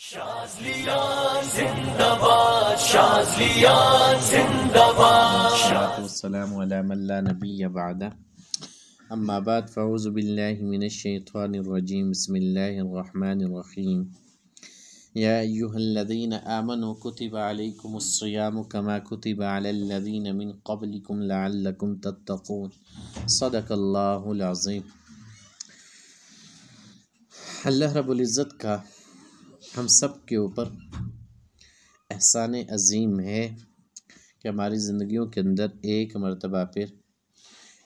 शाज़लियान जिंदाबाद, शाज़लियान जिंदाबाद। वस्सलामु अला मन ला नबिय्य बअदा। अम्मा बाद फ़अऊज़ु बिल्लाहि मिनश शैतानिर रजीम। बिस्मिल्लाहिर रहमानिर रहीम। या अय्युहल्लज़ीना आमनू कुतिबा अलैकुमुस सियामु कमा कुतिबा अलल लज़ीना मिन क़ब्लिकुम लअल्लकुम तत्तक़ून। सदक़ल्लाहुल अज़ीम। अल्लाह रब्बुल इज़्ज़त का हम सब के ऊपर एहसान अज़ीम है कि हमारी ज़िंदगियों के अंदर एक मरतबा फिर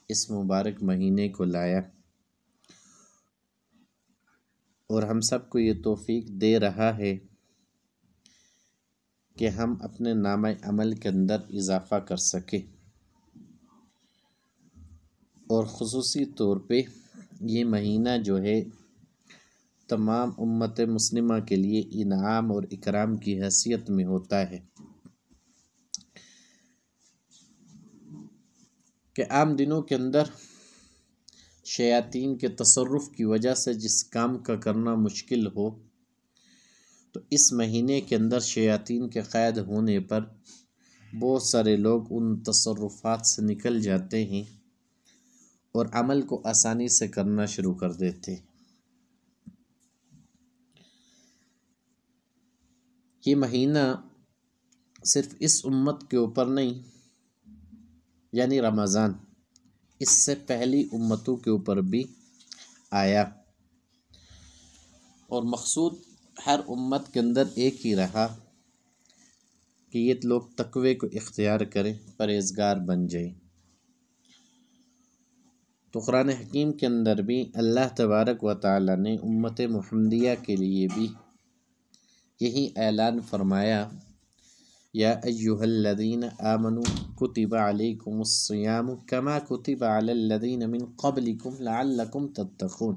इस मुबारक महीने को लाया और हम सब को ये तौफ़ीक दे रहा है कि हम अपने नामा अमल के अंदर इजाफ़ा कर सकें। और ख़ुसूसी तौर पे ये महीना जो है तमाम उम्मत मुस्लिमा के लिए इनाम और इकराम की हैसियत में होता है कि आम दिनों के अंदर शयातीन के तसर्रुफ़ की वजह से जिस काम का करना मुश्किल हो, तो इस महीने के अंदर शयातीन के क़ैद होने पर बहुत सारे लोग उन तसर्रुफ़ात से निकल जाते हैं और अमल को आसानी से करना शुरू कर देते हैं। ये महीना सिर्फ़ इस उम्मत के ऊपर नहीं, यानी रमज़ान, इससे पहली उम्मतों के ऊपर भी आया और मकसूद हर उम्मत के अंदर एक ही रहा कि ये लोग तक़वे को इख्तियार करें, परहेज़गार बन जाए। तो कुरान हकीम के अंदर भी अल्लाह तबारक व तआला ने उम्मत मुहम्मदिया के लिए भी यही ऐलान फरमाया, या अय्युहल्लज़ीना आमनू कुतिबा अलैकुमुस सियामु कमा कुतिबा अलल लज़ीना मिन क़ब्लिकुम लअल्लकुम तत्तक़ून।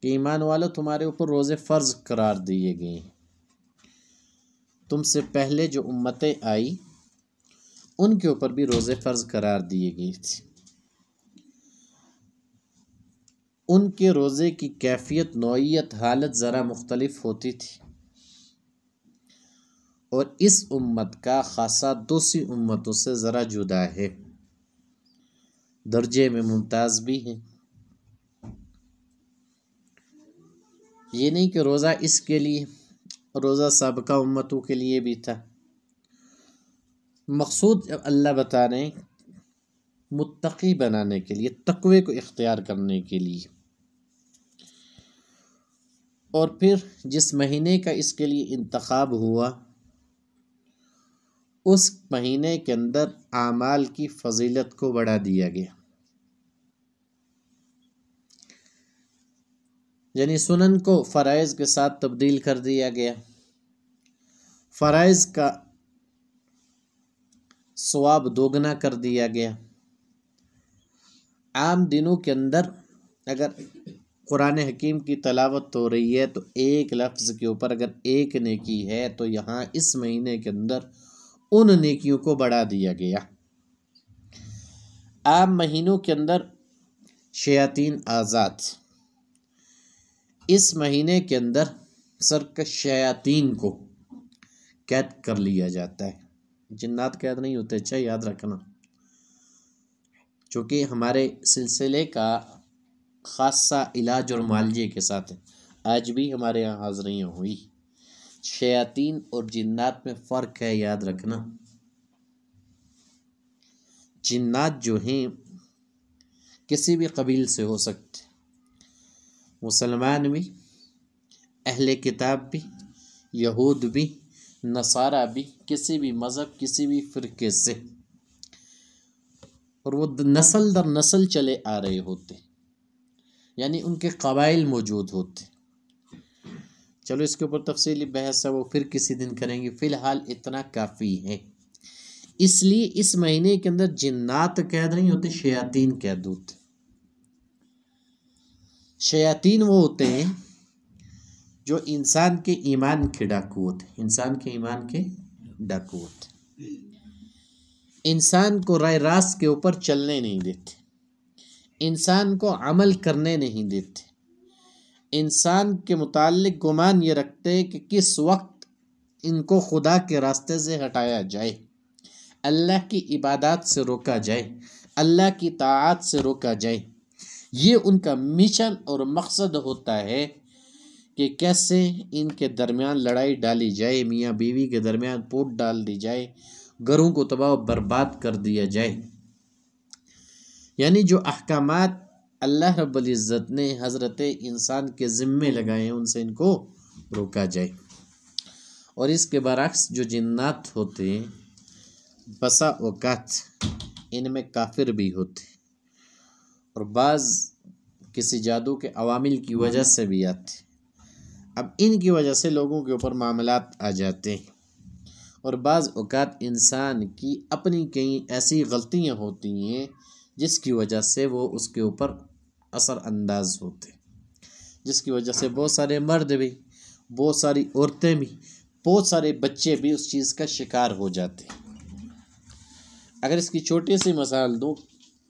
कि ईमान वालों, तुम्हारे ऊपर रोज़े फ़र्ज़ करार दिए गए हैं। तुमसे पहले जो उम्मतें आई उनके ऊपर भी रोज़े फ़र्ज़ करार दिए गए थे। उनके रोज़े की कैफियत, नौइयत, हालत ज़रा मुख्तलिफ होती थी और इस उम्मत का ख़ासा दूसरी उम्मतों से ज़रा जुदा है, दर्जे में मुमताज़ भी है। ये नहीं कि रोज़ा इसके लिए, रोज़ा साबिक़ा उम्मतों के लिए भी था। मकसूद अल्लाह बता रहे हैं मुत्तक़ी बनाने के लिए, तक़वे को इख्तियार करने के लिए। और फिर जिस महीने का इसके लिए इंतखाब हुआ, उस महीने के अंदर आमाल की फजीलत को बढ़ा दिया गया, यानी सुनन को फ़राइज़ के साथ तब्दील कर दिया गया। फ़राइज़ का सवाब दोगुना कर दिया गया। आम दिनों के अंदर अगर कुरान हकीम की तलावत हो रही है तो एक लफ्ज़ के ऊपर अगर एक नेकी है, तो यहाँ इस महीने के अंदर उन नेकियों को बढ़ा दिया गया। आम महीनों के अंदर शयातीन आज़ाद, इस महीने के अंदर सरकश शयातीन को कैद कर लिया जाता है। जिन्नात कैद नहीं होते, अच्छा याद रखना, चूँकि हमारे सिलसिले का ख़ासा इलाज और मालजे के साथ है। आज भी हमारे यहाँ हाज़रियाँ हुई। शयातीन और जिन्नात में फ़र्क है, याद रखना। जिन्नात जो हैं किसी भी कबील से हो सकते, मुसलमान भी, अहले किताब भी, यहूद भी, नसारा भी, किसी भी मज़हब, किसी भी फ़िरके से, और वो नस्ल दर नस्ल चले आ रहे होते, यानी उनके कबाइल मौजूद होते। चलो इसके ऊपर तफसीली बहस है, वो फिर किसी दिन करेंगे। फ़िलहाल इतना काफ़ी है। इसलिए इस महीने के अंदर जिन्नात कैद नहीं होते, शयातीन कैद होते। शयातीन वो होते हैं जो इंसान के ईमान के डाकू होते, इंसान के ईमान के डाकू होते, इंसान को राय रास्त के ऊपर चलने नहीं देते, इंसान को अमल करने नहीं देते, इंसान के मुताल्लिक गुमान ये रखते हैं कि किस वक्त इनको खुदा के रास्ते से हटाया जाए, अल्लाह की इबादत से रोका जाए, अल्लाह की ताआत से रोका जाए। ये उनका मिशन और मकसद होता है कि कैसे इनके दरमियान लड़ाई डाली जाए, मियाँ बीवी के दरमियान फूट डाल दी जाए, घरों को तबाह बर्बाद कर दिया जाए। यानी जो अहकामात अल्लाह रब्बुल इज़्ज़त ने हज़रत इंसान के ज़िम्मे लगाए हैं उनसे इनको रोका जाए। और इसके बरअक्स जो जिन्नात होते हैं बसा औक़ात इनमें काफिर भी होते और बाज़ किसी जादू के अवामिल की वजह से भी आते। अब इनकी वजह से लोगों के ऊपर मामलात आ जाते हैं और बाज़ औक़ात इंसान की अपनी कई ऐसी गलतियां होती हैं जिसकी वजह से वो उसके ऊपर असर अंदाज होते, जिसकी वजह से बहुत सारे मर्द भी, बहुत सारी औरतें भी, बहुत सारे बच्चे भी उस चीज़ का शिकार हो जाते। अगर इसकी छोटी सी मिसाल दूँ,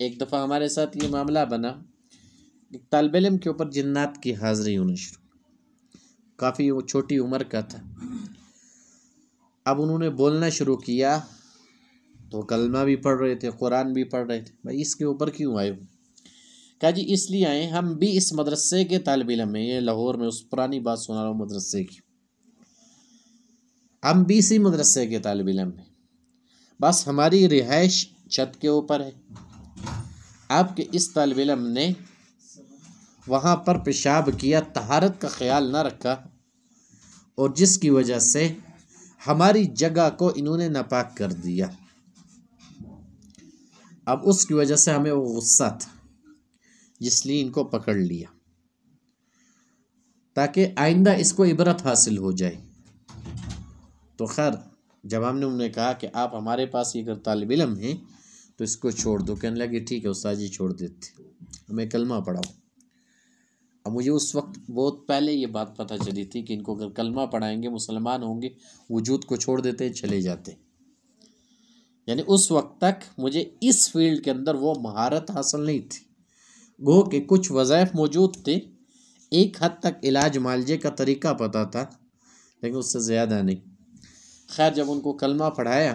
एक दफ़ा हमारे साथ ये मामला बना, एक तालिब इल्म के ऊपर जिन्नात की हाज़िरी होनी शुरू, काफ़ी वो छोटी उम्र का था। अब उन्होंने बोलना शुरू किया तो कलमा भी पढ़ रहे थे, कुरान भी पढ़ रहे थे। भाई इसके ऊपर क्यों आए हो? कहा जी इसलिए आए, हम भी इस मदरसे के तालिब इल्म हैं। ये लाहौर में, उस पुरानी बात सुना रहा हूँ मदरसे की, हम भी इसी मदरसे के तालिब इल्म हैं, बस हमारी रिहाइश छत के ऊपर है। आपके इस तालिब इल्म ने वहाँ पर पेशाब किया, तहारत का ख्याल ना रखा और जिसकी वजह से हमारी जगह को इन्होंने नापाक कर दिया। अब उसकी वजह से हमें वो गुस्सा था, इसलिए इनको पकड़ लिया ताकि आइंदा इसको इबरत हासिल हो जाए। तो खैर जब हमने उन्हें कहा कि आप हमारे पास ये अगर तालिब इल्म हैं तो इसको छोड़ दो, कहने लगे ठीक है उस्ताद जी छोड़ देते, हमें कलमा पढ़ाओ। अब मुझे उस वक्त बहुत पहले ये बात पता चली थी कि इनको अगर कलमा पढ़ाएंगे, मुसलमान होंगे, वजूद को छोड़ देते, चले जाते। यानी उस वक्त तक मुझे इस फील्ड के अंदर वो महारत हासिल नहीं थी। गो के कुछ वज़ाइफ मौजूद थे, एक हद तक इलाज मालजे का तरीका पता था, लेकिन उससे ज़्यादा नहीं। खैर जब उनको कलमा पढ़ाया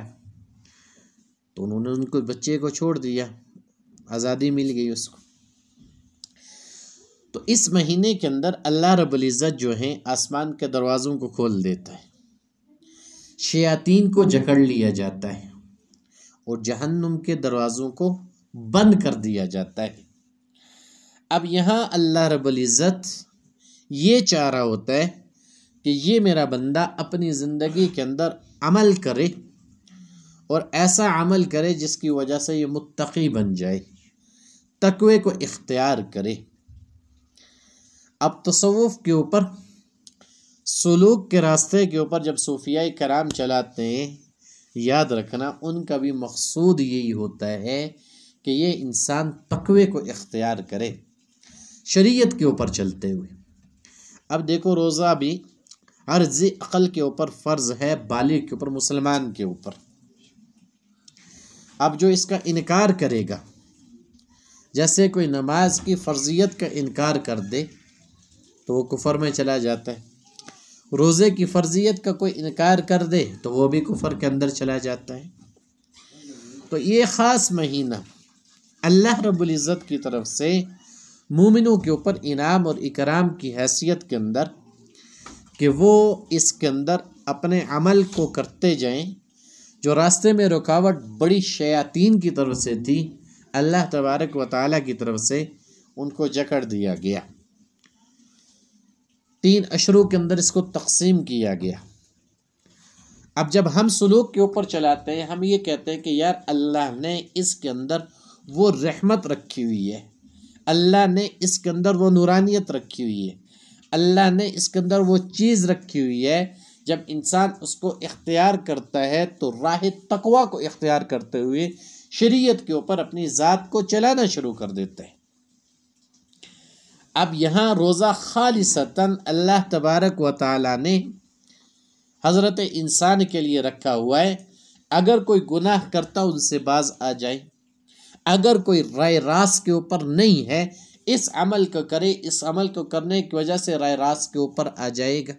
तो उन्होंने उनको बच्चे को छोड़ दिया, आज़ादी मिल गई उसको। तो इस महीने के अंदर अल्लाह रब्बुल इज़्ज़त जो है आसमान के दरवाज़ों को खोल देता है, शयातीन को जकड़ लिया जाता है और जहन्नुम के दरवाज़ों को बंद कर दिया जाता है। अब यहाँ अल्लाह रब्बुल इज़्ज़त ये चाह रहा होता है कि ये मेरा बंदा अपनी ज़िंदगी के अंदर अमल करे और ऐसा अमल करे जिसकी वजह से ये मुत्तकी बन जाए, तकवे को इख्तियार करे। अब तसव्वुफ़ के ऊपर, सुलूक के रास्ते के ऊपर जब सूफियाए कराम चलाते हैं, याद रखना उनका भी मकसूद यही होता है कि ये इंसान तकवे को इख्तियार करे शरीयत के ऊपर चलते हुए। अब देखो रोज़ा भी हर ज़ी अक़ल के ऊपर फ़र्ज़ है, बालिग के ऊपर, मुसलमान के ऊपर। अब जो इसका इनकार करेगा, जैसे कोई नमाज की फ़र्ज़ियत का इनकार कर दे तो वो कुफ़र में चला जाता है, रोज़े की फ़र्ज़ियत का कोई इनकार कर दे तो वो भी कुफ़र के अंदर चला जाता है। तो ये ख़ास महीना अल्लाह रब्बुल इज़्ज़त की तरफ से मोमिनों के ऊपर इनाम और इकराम की हैसियत के अंदर कि वो इसके अंदर अपने अमल को करते जाएं। जो रास्ते में रुकावट बड़ी शयातीन की तरफ से थी, अल्लाह तबारक व तआला की तरफ से उनको जकड़ दिया गया। 3 अशरों के अंदर इसको तकसीम किया गया। अब जब हम सुलूक के ऊपर चलाते हैं, हम ये कहते हैं कि यार अल्लाह ने इसके अंदर वो रहमत रखी हुई है, अल्लाह ने इसके अंदर वो नूरानियत रखी हुई है, अल्लाह ने इसके अंदर वो चीज़ रखी हुई है। जब इंसान उसको इख्तियार करता है तो राह तकवा को इख्तियार करते हुए शरीयत के ऊपर अपनी ज़ात को चलाना शुरू कर देता है। अब यहाँ रोज़ा खालिसतन अल्लाह तबारक व तआला ने हज़रत इंसान के लिए रखा हुआ है। अगर कोई गुनाह करता उनसे बाज आ जाए, अगर कोई राय रास के ऊपर नहीं है, इस अमल को करे, इस अमल को करने की वजह से राय रास्त के ऊपर आ जाएगा।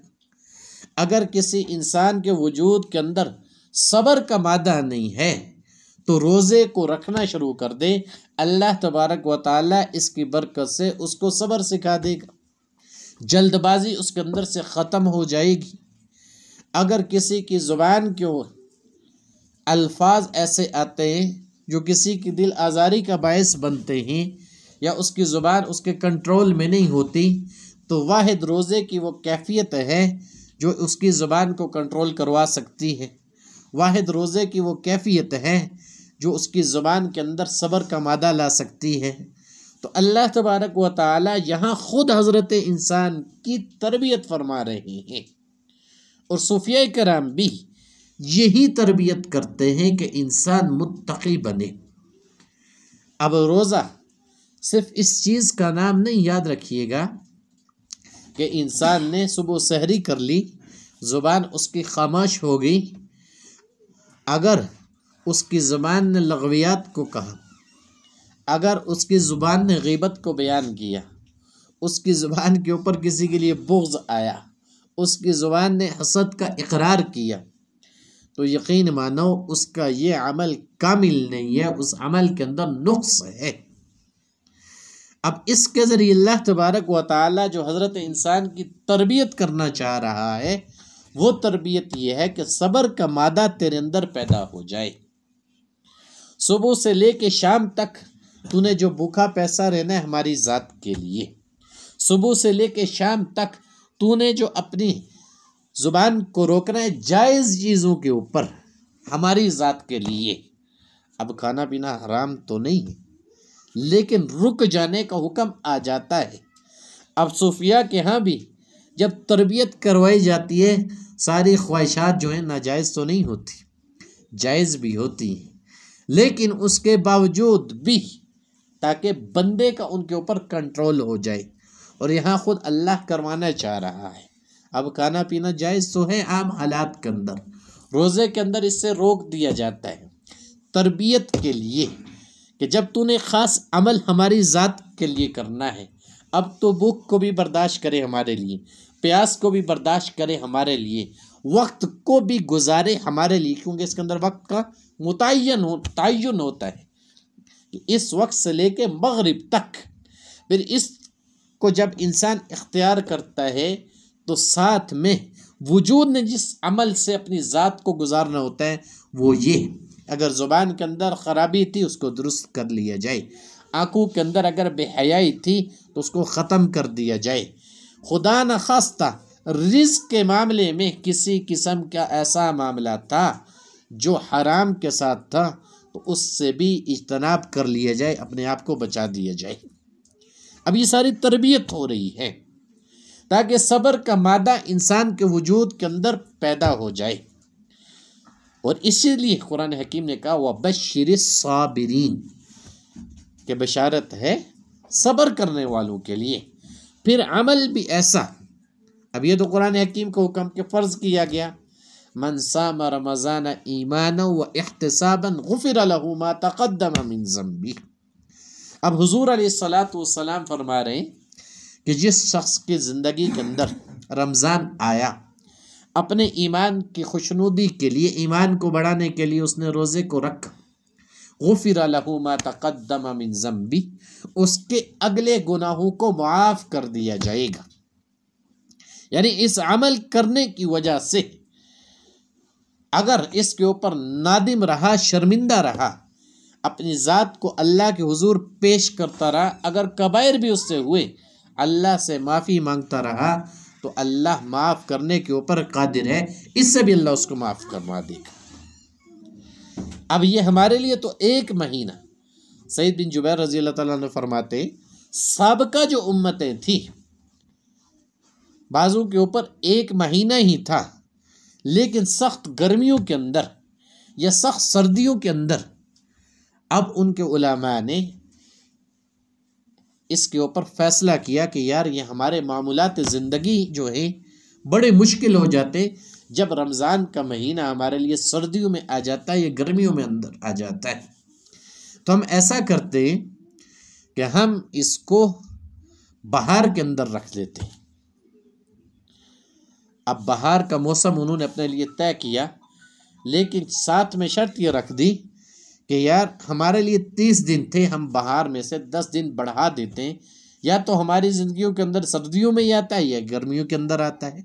अगर किसी इंसान के वजूद के अंदर सब्र का मादा नहीं है तो रोज़े को रखना शुरू कर दे, अल्लाह तबारक व तआला इसकी बरकत से उसको सब्र सिखा देगा, जल्दबाजी उसके अंदर से ख़त्म हो जाएगी। अगर किसी की ज़ुबान के अल्फाज ऐसे आते हैं जो किसी की दिल आज़ारी का बायस बनते हैं या उसकी ज़ुबान उसके कंट्रोल में नहीं होती, तो वाहिद रोज़े की वो कैफियत है जो उसकी ज़ुबान को कंट्रोल करवा सकती है। वाहिद रोज़े की वो कैफियत है जो उसकी ज़ुबान के अंदर सब्र का मादा ला सकती है। तो अल्लाह तबारक व तआला यहाँ ख़ुद हज़रत इंसान की तरबियत फरमा रहे हैं और सूफिया कराम भी यही तरबियत करते हैं कि इंसान मुत्तकी बने। अब रोज़ा सिर्फ इस चीज़ का नाम नहीं, याद रखिएगा कि इंसान ने सुबह सहरी कर ली, ज़ुबान उसकी खामोश हो गई, अगर उसकी ज़ुबान ने लगवियात को कहा, अगर उसकी ज़ुबान ने गीबत को बयान किया, उसकी ज़ुबान के ऊपर किसी के लिए बुग़्ज़ आया, उसकी ज़ुबान ने हसद का इकरार किया, तो यकीन मानो उसका ये अमल कामिल नहीं है, उस अमल के अंदर नुक्स है। अब इसके ज़रिए अल्लाह तबारक व तआला जो हज़रत इंसान की तरबियत करना चाह रहा है वो तरबियत ये है कि सब्र का मादा तेरे अंदर पैदा हो जाए। सुबह से लेके शाम तक तूने जो भूखा पैसा रहना है हमारी ज़ात के लिए, सुबह से लेके शाम तक तूने जो अपनी ज़ुबान को रोकना है जायज़ चीज़ों के ऊपर हमारी ज़ात के लिए। अब खाना पीना हराम तो नहीं है, लेकिन रुक जाने का हुक्म आ जाता है। अब सूफिया के यहाँ भी जब तरबियत करवाई जाती है, सारी ख्वाहिशात जो हैं नाजायज़ तो नहीं होती, जायज़ भी होती हैं, लेकिन उसके बावजूद भी ताकि बंदे का उनके ऊपर कंट्रोल हो जाए, और यहाँ ख़ुद अल्लाह करवाना चाह रहा है। अब खाना पीना जायज़ तो है आम हालात के अंदर, रोज़े के अंदर इससे रोक दिया जाता है तरबियत के लिए कि जब तूने ख़ास अमल हमारी ज़ात के लिए करना है, अब तो भूख को भी बर्दाश्त करे हमारे लिए, प्यास को भी बर्दाश्त करे हमारे लिए, वक्त को भी गुजारे हमारे लिए, क्योंकि इसके अंदर वक्त का तयन होता है कि इस वक्त से लेके मगरिब तक। फिर इसको जब इंसान इख्तियार करता है तो साथ में वजूद ने जिस अमल से अपनी ज़ात को गुजारना होता है वो ये, अगर ज़ुबान के अंदर ख़राबी थी उसको दुरुस्त कर लिया जाए, आँखों के अंदर अगर बेहयाई थी तो उसको ख़त्म कर दिया जाए, खुदा न खास्ता रिज़्क़ के मामले में किसी किस्म का ऐसा मामला था जो हराम के साथ था तो उससे भी इज्तनाब कर लिया जाए, अपने आप को बचा दिया जाए। अब ये सारी तरबियत हो रही है ताकि सब्र का मादा इंसान के वजूद के अंदर पैदा हो जाए, और इसीलिए कुरान हकीम ने कहा वबश्शिरिस साबिरीन, के बशारत है सब्र करने वालों के लिए। फिर अमल भी ऐसा, अब ये तो कुरान हकीम को हुक्म के फ़र्ज़ किया गया, मन साम रमज़ान ईमाना व इह्तिसाबन गुफ़िर लहू मा तक़द्दम मिन ज़ंबी। अब हुज़ूर अलैहिस्सलातु वस्सलाम फरमा रहे हैं कि जिस शख्स की ज़िंदगी के अंदर रमज़ान आया, अपने ईमान की खुशनुदी के लिए, ईमान को बढ़ाने के लिए उसने रोज़े को रखा, गुफ़िर लहू मा तक़द्दम मिन ज़ंबी, उसके अगले गुनाहों को मुआफ़ कर दिया जाएगा। यानी इस अमल करने की वजह से अगर इसके ऊपर नादिम रहा, शर्मिंदा रहा, अपनी ज़ात को अल्लाह के हुजूर पेश करता रहा, अगर कबायर भी उससे हुए अल्लाह से माफ़ी मांगता रहा, तो अल्लाह माफ़ करने के ऊपर कादिर है, इससे भी अल्लाह उसको माफ़ करवा देगा। अब ये हमारे लिए तो एक महीना, सईद बिन जुबैर रज़ी अल्लाह ताला ने फरमाते, साबका जो उम्मतें थी बाज़ों के ऊपर एक महीना ही था, लेकिन सख्त गर्मियों के अंदर या सख्त सर्दियों के अंदर अब उनके उलमा ने इसके ऊपर फ़ैसला किया कि यार ये हमारे मामूलात ज़िंदगी जो है बड़े मुश्किल हो जाते जब रमज़ान का महीना हमारे लिए सर्दियों में आ जाता है या गर्मियों में अंदर आ जाता है। तो हम ऐसा करते हैं कि हम इसको बहार के अंदर रख लेते हैं। अब बहार का मौसम उन्होंने अपने लिए तय किया, लेकिन साथ में शर्त ये रख दी कि यार हमारे लिए 30 दिन थे, हम बहार में से 10 दिन बढ़ा देते हैं, या तो हमारी ज़िंदगियों के अंदर सर्दियों में ही आता है या गर्मियों के अंदर आता है।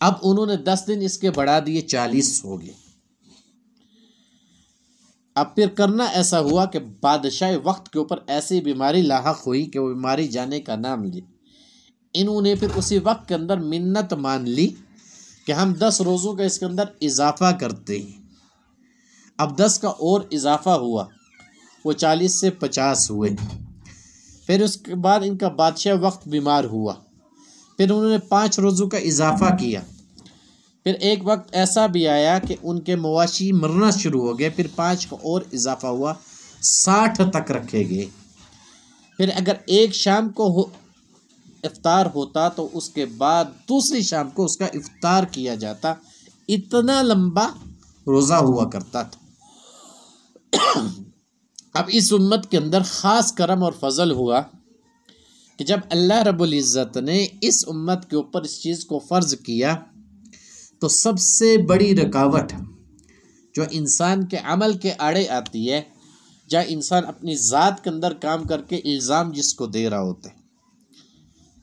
अब उन्होंने 10 दिन इसके बढ़ा दिए, 40 हो गए। अब फिर करना ऐसा हुआ कि बादशाह वक्त के ऊपर ऐसी बीमारी लाहक हुई कि वो बीमारी जाने का नाम ली। इन्होंने फिर उसी वक्त के अंदर मिन्नत मान ली कि हम 10 रोज़ों का इसके अंदर इजाफा करते हैं। अब 10 का और इजाफा हुआ, वो 40 से 50 हुए। फिर उसके बाद इनका बादशाह वक्त बीमार हुआ, फिर उन्होंने 5 रोज़ों का इजाफा किया। फिर एक वक्त ऐसा भी आया कि उनके मवाशी मरना शुरू हो गए, फिर 5 का और इजाफा हुआ, 60 तक रखे गए। फिर अगर एक शाम को इफ्तार होता तो उसके बाद दूसरी शाम को उसका इफ्तार किया जाता। इतना लंबा रोज़ा हुआ करता था। अब इस उम्मत के अंदर ख़ास करम और फजल हुआ कि जब अल्लाह रब्बुल इज़्ज़त ने इस उम्मत के ऊपर इस चीज़ को फ़र्ज़ किया, तो सबसे बड़ी रुकावट जो इंसान के अमल के आड़े आती है, जहाँ इंसान अपनी ज़ात के अंदर काम करके इल्ज़ाम जिसको दे रहा होता है,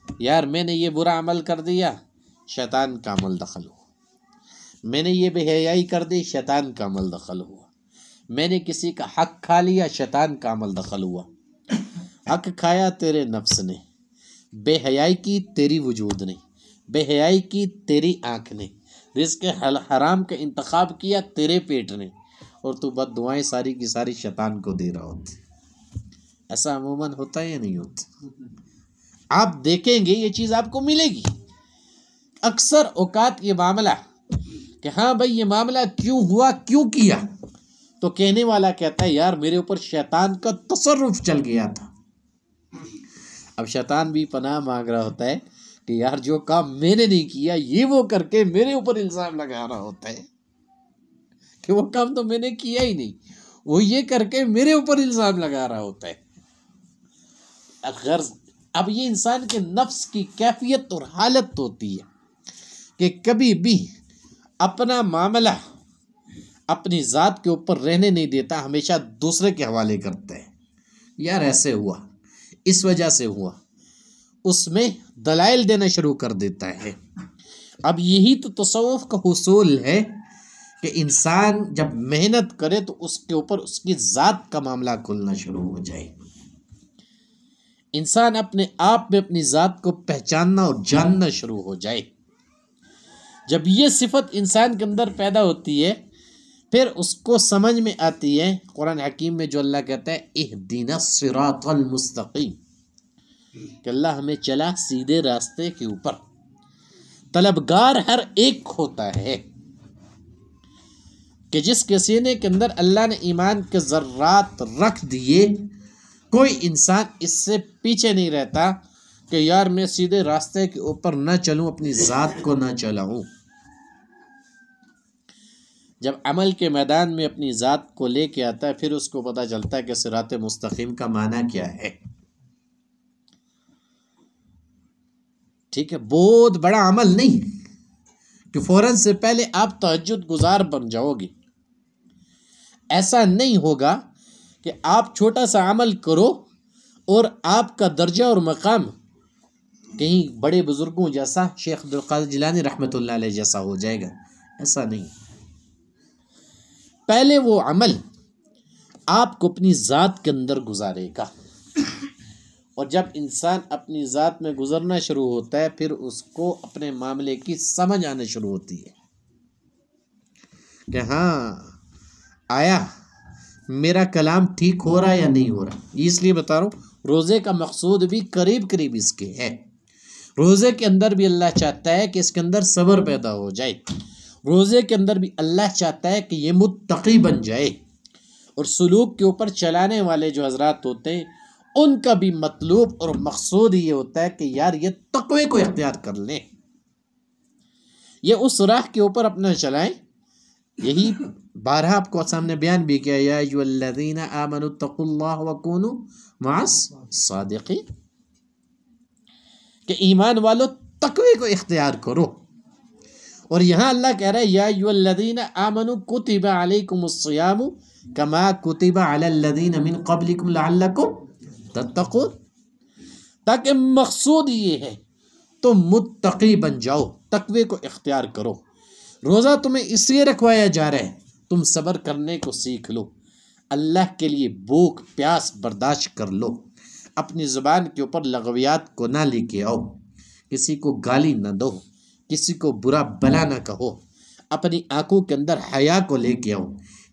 यार मैंने ये बुरा अमल कर दिया, शैतान का अमल दखल हुआ। मैंने ये बेहयाई कर दी, शैतान का अमल दखल हुआ। मैंने किसी का हक खा लिया, शैतान का अमल दखल हुआ। हक खाया तेरे नफ्स ने, बेहयाई की तेरी वजूद ने, बेहयाई की तेरी आँख ने, रिज़्क़ हराम का इंतखाब किया तेरे पेट ने, और तू बद्दुआएं सारी की सारी शैतान को दे रहा होता। ऐसा अमूमन होता है या नहीं होता? आप देखेंगे ये चीज़ आपको मिलेगी। अक्सर औकात ये मामला कि हाँ भाई ये मामला क्यों हुआ, क्यों किया, तो कहने वाला कहता है यार मेरे ऊपर शैतान का तसर्रुफ चल गया था। अब शैतान भी पनाह मांग रहा होता है कि यार जो काम मैंने नहीं किया, ये वो करके मेरे ऊपर इल्ज़ाम लगा रहा होता है कि वो काम तो मैंने किया ही नहीं, वो ये करके मेरे ऊपर इल्ज़ाम लगा रहा होता है। अब ये इंसान के नफ्स की कैफियत और हालत होती है कि कभी भी अपना मामला अपनी ज़ात के ऊपर रहने नहीं देता, हमेशा दूसरे के हवाले करता है। यार ऐसे हुआ, इस वजह से हुआ, उसमें दलाइल देना शुरू कर देता है। अब यही तो तसव्वुफ़ का हुसूल है कि इंसान जब मेहनत करे तो उसके ऊपर उसकी ज़ात का मामला खुलना शुरू हो जाए। इंसान अपने आप में अपनी ज़ात को पहचानना और जानना शुरू हो जाए। जब ये सिफत इंसान के अंदर पैदा होती है, फिर उसको समझ में आती है कुरान हकीम में जो अल्लाह कहता है इहदिना सिरातल मुस्तकीम, कि अल्लाह हमें चला सीधे रास्ते के ऊपर। तलबगार हर एक होता है कि जिसके सीने के अंदर अल्लाह ने ईमान के ज़र्रात रख दिए, कोई इंसान इससे पीछे नहीं रहता कि यार मैं सीधे रास्ते के ऊपर न चलूं, अपनी ज़ात को न चलाऊं। जब अमल के मैदान में अपनी ज़ात को लेके आता है, फिर उसको पता चलता है कि सिरात मुस्तकीम का माना क्या है। ठीक है, बहुत बड़ा अमल नहीं कि फ़ौरन से पहले आप तहज्जुद गुजार बन जाओगे। ऐसा नहीं होगा कि आप छोटा सा अमल करो और आपका दर्जा और मकाम कहीं बड़े बुजुर्गों जैसा, शेख अब्दुल कादिर जिलानी रहमतुल्लाह अलैह जैसा हो जाएगा। ऐसा नहीं। पहले वो अमल आपको अपनी ज़ात के अंदर गुजारेगा, और जब इंसान अपनी ज़ात में गुजरना शुरू होता है, फिर उसको अपने मामले की समझ आने शुरू होती है कि हाँ आया मेरा कलाम ठीक हो रहा है या नहीं हो रहा। इसलिए बता रहा हूँ, रोज़े का मकसूद भी करीब करीब इसके है। रोज़े के अंदर भी अल्लाह चाहता है कि इसके अंदर सब्र पैदा हो जाए। रोज़े के अंदर भी अल्लाह चाहता है कि ये मुत्तकी बन जाए। और सलूक के ऊपर चलाने वाले जो हजरात होते हैं, उनका भी मतलूब और मकसूद ये होता है कि यार ये तक़वे को इख्तियार कर लें, ये उस राह के ऊपर अपना चलाएं। यही बारहा आपको सामने बयान भी किया, या अय्युहल्लज़ीना आमनुत्तक़ुल्लाह व कूनू मअस सादिक़ीन, कि ईमान वालों तक़वे को इख्तियार करो। और यहाँ अल्लाह कह रहा है या अय्युहल्लज़ीना आमनू कुतिबा अलैकुमुस्सियामु कमा कुतिबा अलल्लज़ीना मिन क़ब्लिकुम लअल्लकुम तत्तक़ून, ताकि मकसूद ये है तुम मुत्तकी बन जाओ, तक़वे को इख्तियार करो। रोज़ा तुम्हें इसलिए रखवाया जा रहा है तुम सब्र करने को सीख लो, अल्लाह के लिए भूख प्यास बर्दाश्त कर लो, अपनी ज़ुबान के ऊपर लगवियात को ना लेके आओ, किसी को गाली ना दो, किसी को बुरा भला ना कहो, अपनी आंखों के अंदर हया को लेके आओ।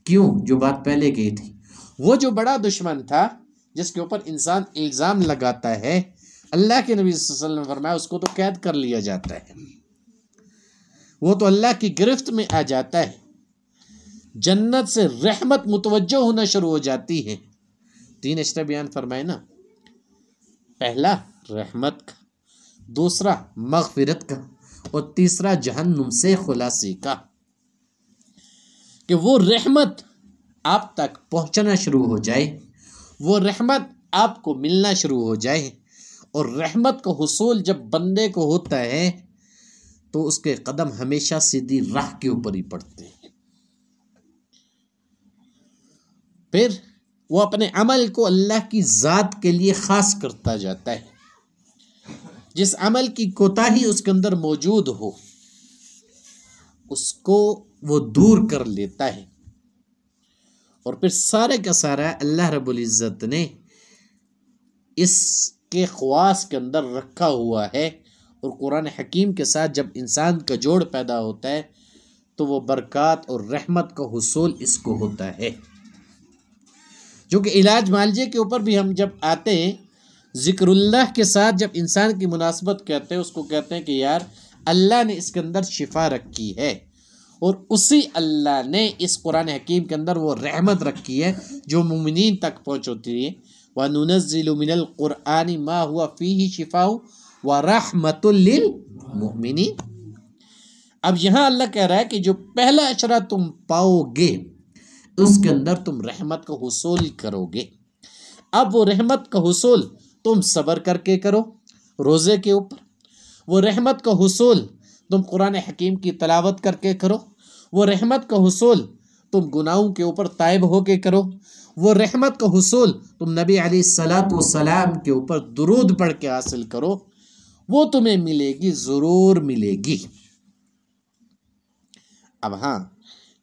क्यों? जो बात पहले कही थी, वो जो बड़ा दुश्मन था जिसके ऊपर इंसान इल्ज़ाम लगाता है, अल्लाह के नबी सल्लल्लाहु अलैहि वसल्लम ने फरमाया उसको तो कैद कर लिया जाता है, वो तो अल्लाह की गिरफ्त में आ जाता है, जन्नत से रहमत मुतवज्जो होना शुरू हो जाती है। 3 अशरा बयान फरमाए ना, पहला रहमत का, दूसरा मग़फ़िरत का, और तीसरा जहन्नुम से खुलासी का, कि वो रहमत आप तक पहुंचना शुरू हो जाए, वो रहमत आपको मिलना शुरू हो जाए। और रहमत का हुसूल जब बंदे को होता है तो उसके कदम हमेशा सीधी राह के ऊपर ही पड़ते हैं। फिर वो अपने अमल को अल्लाह की ज़ात के लिए ख़ास करता जाता है। जिस अमल की कोताही उसके अंदर मौजूद हो उसको वो दूर कर लेता है। और फिर सारे का सारा अल्लाह रब्बुल इज़्ज़त ने इसके ख़वास के अंदर रखा हुआ है। और कुरान हकीम के साथ जब इंसान का जोड़ पैदा होता है तो वो बरक़ात और रहमत का हुसूल इसको होता है। जो कि इलाज मालजे के ऊपर भी हम जब आते हैं, ज़िक्रुल्लाह के साथ जब इंसान की मुनासबत कहते हैं, उसको कहते हैं कि यार अल्लाह ने इसके अंदर शिफा रखी है, और उसी अल्लाह ने इस कुरान हकीम के अंदर वो रहमत रखी है जो मुमिनीन तक पहुँचती है। व नुनज़्ज़िलु मिनल क़ुरआनि मा हुवा फ़ीही शिफ़ाउ व रहमतुल लिल मुमिनीन। अब यहाँ अल्लाह कह रहा है कि जो पहला अशरा तुम पाओगे उसके अंदर तुम रहमत का हुसूल करोगे। अब वो रहमत का हुसूल तुम सब्र करके करो रोज़े के ऊपर, वो रहमत का हुसूल तुम कुरान हकीम की तलावत करके करो, वो रहमत का हुसूल तुम गुनाहों के ऊपर ताइब होके करो, वो रहमत का हुसूल तुम नबी अलैहिस्सलातु वस्सलाम के ऊपर दुरूद पढ़ के हासिल करो, वो तुम्हें मिलेगी, ज़रूर मिलेगी। अब हाँ,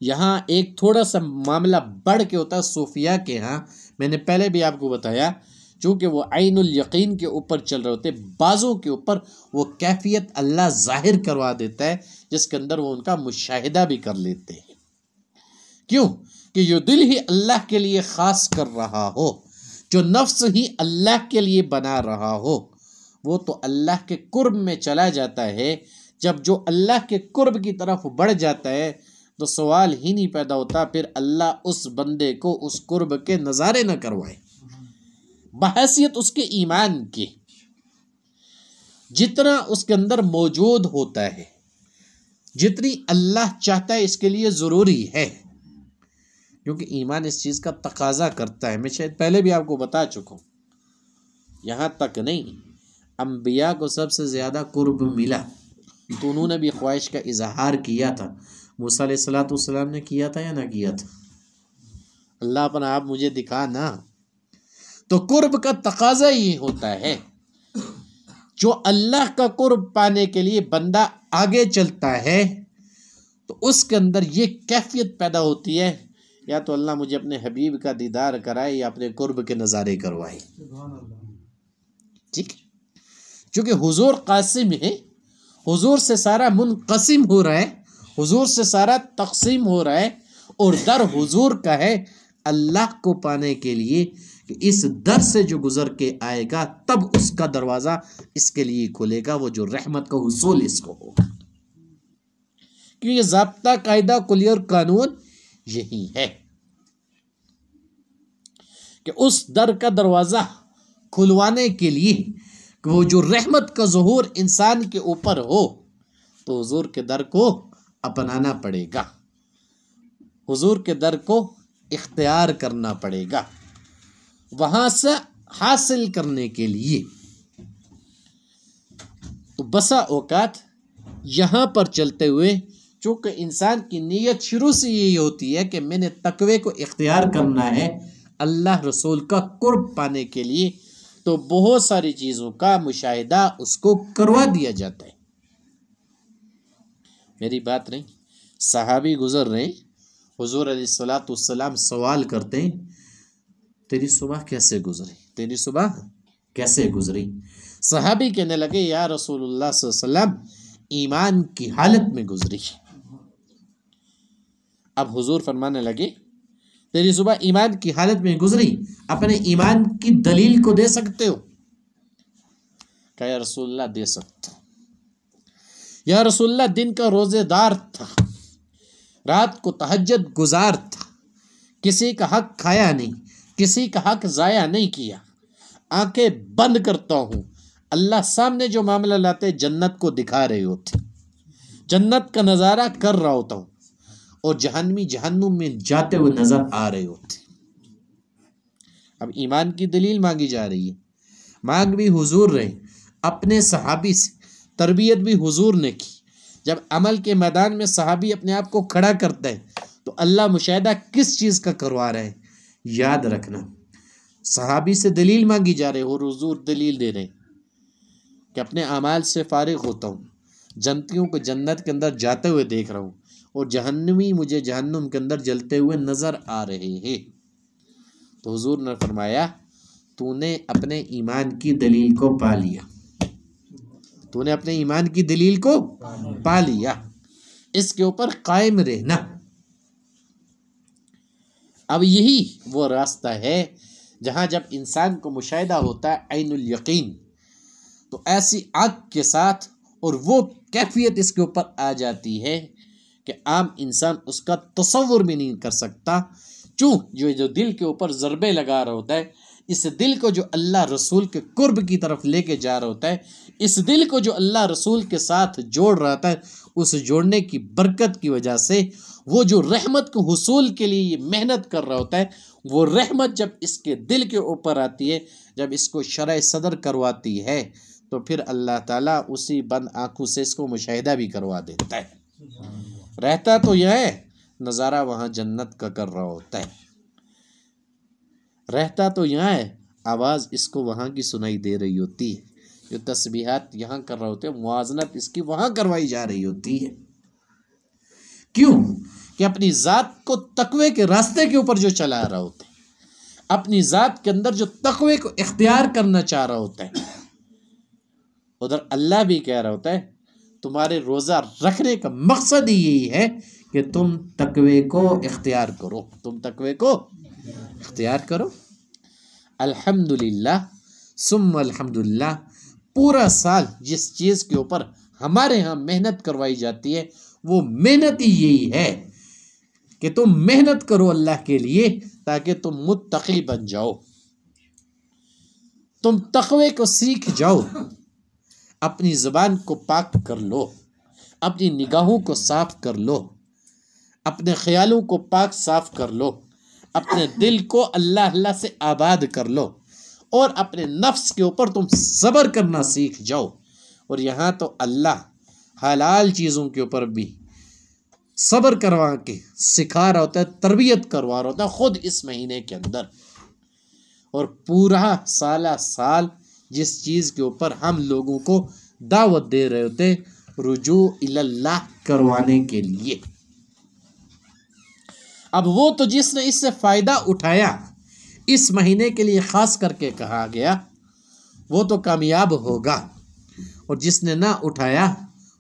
यहाँ एक थोड़ा सा मामला बढ़ के होता है सूफिया के यहाँ। मैंने पहले भी आपको बताया, चूँकि वो आइनुल यकीन के ऊपर चल रहे होते, बाज़ों के ऊपर वो कैफियत अल्लाह ज़ाहिर करवा देता है जिसके अंदर वो उनका मुशाहिदा भी कर लेते हैं। क्यों? कि जो दिल ही अल्लाह के लिए ख़ास कर रहा हो, जो नफ्स ही अल्लाह के लिए बना रहा हो, वो तो अल्लाह के कुर्ब में चला जाता है। जब जो अल्लाह के कुर्ब की तरफ बढ़ जाता है तो सवाल ही नहीं पैदा होता फिर अल्लाह उस बंदे को उस कुर्ब के नज़ारे न करवाए। बहैसियत उसके ईमान की, जितना उसके अंदर मौजूद होता है, जितनी अल्लाह चाहता है इसके लिए ज़रूरी है, क्योंकि ईमान इस चीज़ का तकाजा करता है। मैं शायद पहले भी आपको बता चुका हूँ। यहाँ तक नहीं, अम्बिया को सबसे ज़्यादा कुर्ब मिला तो उन्होंने भी ख्वाहिश का इजहार किया था। मूसा अलैहिस्सलातु वस्सलाम ने किया था या ना किया था? अल्लाह अपना आप मुझे दिखा ना। तो कुर्ब का तकाजा ये होता है, जो अल्लाह का कुर्ब पाने के लिए बंदा आगे चलता है तो उसके अंदर ये कैफियत पैदा होती है, या तो अल्लाह मुझे अपने हबीब का दीदार कराए या अपने कुर्ब के नज़ारे करवाए। ठीक, क्योंकि हुजूर कासिम है, हुजूर से सारा मुनक़सिम हो रहा है, हुजूर से सारा तक़सीम हो रहा है, और दर हुजूर का है अल्लाह को पाने के लिए कि इस दर से जो गुजर के आएगा तब उसका दरवाज़ा इसके लिए खुलेगा, वो जो रहमत का हुसूल इसको होगा। क्योंकि ज़ाब्ता कायदा कुली और कानून यही है कि उस दर का दरवाज़ा खुलवाने के लिए कि वो जो रहमत का ज़ुहूर इंसान के ऊपर हो तो हुजूर के दर को अपनाना पड़ेगा, हुजूर के दर को इख्तियार करना पड़ेगा। वहाँ से हासिल करने के लिए। तो बसा औकात यहाँ पर चलते हुए, चूँकि इंसान की नीयत शुरू से यही होती है कि मैंने तकवे को इख्तियार करना है अल्लाह रसूल का कुर्ब पाने के लिए, तो बहुत सारी चीज़ों का मुशाहिदा उसको करवा दिया जाता है। मेरी बात नहीं, सहाबी गुजर रहे, हुजूर अलैहिस्सलाम सवाल करते हैं, तेरी सुबह कैसे गुजरी, तेरी सुबह कैसे गुजरी। सहाबी कहने लगे, या रसूलुल्लाह सल्लल्लाहु अलैहि वसल्लम ईमान की हालत में गुजरी। अब हुजूर फरमाने लगे, तेरी सुबह ईमान की हालत में गुजरी, अपने ईमान की दलील को दे सकते हो? कहा, या रसूलुल्लाह दे सकता। या रसूलुल्लाह दिन का रोजेदार था, रात को तहज्जुद गुजार था, किसी का हक खाया नहीं, किसी का हक जाया नहीं किया, आंखें बंद करता हूँ, अल्लाह सामने जो मामला लाते जन्नत को दिखा रहे होते, जन्नत का नज़ारा कर रहा होता हूँ, और जहन्नमी जहन्नुम में जाते हुए नजर आ रहे होते। अब ईमान की दलील मांगी जा रही है, मांग भी हुजूर रहे, अपने सहाबी से तरबियत भी हुजूर ने की। जब अमल के मैदान में सहाबी अपने आप को खड़ा करते हैं तो अल्लाह मुशाहिदा किस चीज़ का करवा रहे हैं, याद रखना। सहाबी से दलील मांगी जा रही है और हुजूर दलील दे रहे हैं कि अपने अमाल से फारिग होता हूँ, जन्नतियों को जन्नत के अंदर जाते हुए देख रहा हूँ, और जहन्नमी मुझे जहन्नुम के अंदर जलते हुए नज़र आ रहे हैं। तो हुजूर ने फरमाया, तूने अपने ईमान की दलील को पा लिया, तूने अपने ईमान की दलील को पा लिया, इसके ऊपर कायम रहना। अब यही वो रास्ता है जहाँ जब इंसान को मुशाहिदा होता है ऐनुल यकीन, तो ऐसी आग के साथ और वो कैफियत इसके ऊपर आ जाती है कि आम इंसान उसका तसव्वुर भी नहीं कर सकता। जो दिल के ऊपर ज़रबे लगा रहा होता है, इस दिल को जो अल्लाह रसूल के कुर्ब की तरफ लेके जा रहा होता है, इस दिल को जो अल्लाह रसूल के साथ जोड़ रहा था, उस जोड़ने की बरकत की वजह से वो जो रहमत को हुसूल के लिए ये मेहनत कर रहा होता है, वो रहमत जब इसके दिल के ऊपर आती है, जब इसको शरह सदर करवाती है, तो फिर अल्लाह ताला उसी बंद आँखों से इसको मुशाहिदा भी करवा देता है। रहता तो यह है, नज़ारा वहाँ जन्नत का कर रहा होता है। रहता तो यहाँ है, आवाज़ इसको वहाँ की सुनाई दे रही होती है, जो तस्बीहात यहाँ कर रहे होते हैं, मुआज़नत इसकी वहाँ करवाई जा रही होती है। क्यों कि अपनी ज़ात को तकवे के रास्ते के ऊपर जो चला रहा होता है, अपनी ज़ात के अंदर जो तकवे को इख्तियार करना चाह रहा होता है, उधर अल्लाह भी कह रहा होता है, तुम्हारे रोज़ा रखने का मकसद ही यही है कि तुम तकवे को इख्तियार करो, तुम तकवे को इख्तियार करो। अल्हम्दुलिल्लाह सुम्मा अल्हम्दुलिल्लाह, पूरा साल जिस चीज़ के ऊपर हमारे यहाँ मेहनत करवाई जाती है, वो मेहनत ही यही है कि तुम मेहनत करो अल्लाह के लिए, ताकि तुम मुत्तकी बन जाओ, तुम तकवे को सीख जाओ, अपनी ज़बान को पाक कर लो, अपनी निगाहों को साफ कर लो, अपने ख्यालों को पाक साफ कर लो, अपने दिल को अल्लाह अल्लाह से आबाद कर लो, और अपने नफ्स के ऊपर तुम सब्र करना सीख जाओ। और यहाँ तो अल्लाह हलाल चीज़ों के ऊपर भी सब्र करवा के सिखा रहा होता है, तरबियत करवा रहा होता है ख़ुद इस महीने के अंदर। और पूरा साल जिस चीज़ के ऊपर हम लोगों को दावत दे रहे होते, रुजू इल्लाह करवाने के लिए। अब वो तो जिसने इससे फ़ायदा उठाया, इस महीने के लिए ख़ास करके कहा गया, वो तो कामयाब होगा, और जिसने ना उठाया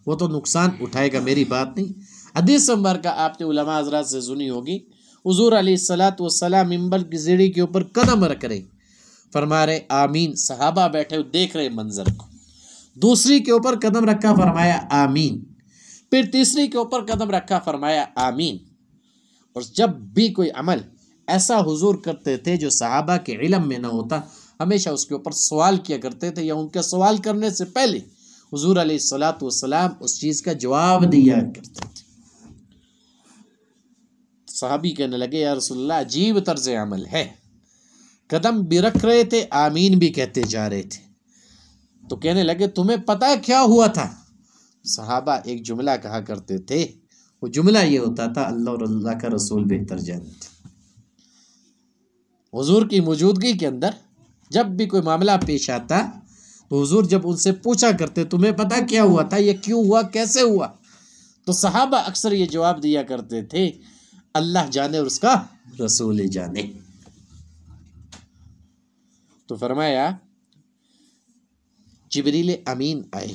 वो तो नुकसान उठाएगा। मेरी बात नहीं, हदीस मुबारक आपने उलमा हज़रात से सुनी होगी, हुज़ूर अलैहिस्सलातु वस्सलाम मिंबर की सीढ़ी के ऊपर कदम रख रहे, फरमा रहे आमीन, सहाबा बैठे हुए देख रहे मंजर को, दूसरी के ऊपर कदम रखा, फरमाया आमीन, फिर तीसरी के ऊपर कदम रखा, फरमाया आमीन। और जब भी कोई अमल ऐसा हुजूर करते थे जो सहाबा के इल्म में ना होता, हमेशा उसके ऊपर सवाल किया करते थे, या उनके सवाल करने से पहले हुजूर अलैहिस्सलातु वस्सलाम उस चीज़ का जवाब दिया करते थे। सहाबी कहने लगे, या रसूलल्लाह अजीब तर्ज अमल है, कदम भी रख रहे थे, आमीन भी कहते जा रहे थे। तो कहने लगे तुम्हें पता है क्या हुआ था? सहाबा एक जुमला कहा करते थे, वो जुमला ये होता था, अल्लाह और अल्लाह का रसूल बेहतर जानते। हुजूर की मौजूदगी के अंदर जब भी कोई मामला पेश आता तो हुजूर जब उनसे पूछा करते तुम्हें पता क्या हुआ था, ये क्यों हुआ, कैसे हुआ, तो सहाबा अक्सर ये जवाब दिया करते थे, अल्लाह जाने और उसका रसूल जाने। तो फरमाया जिब्रील अमीन आए,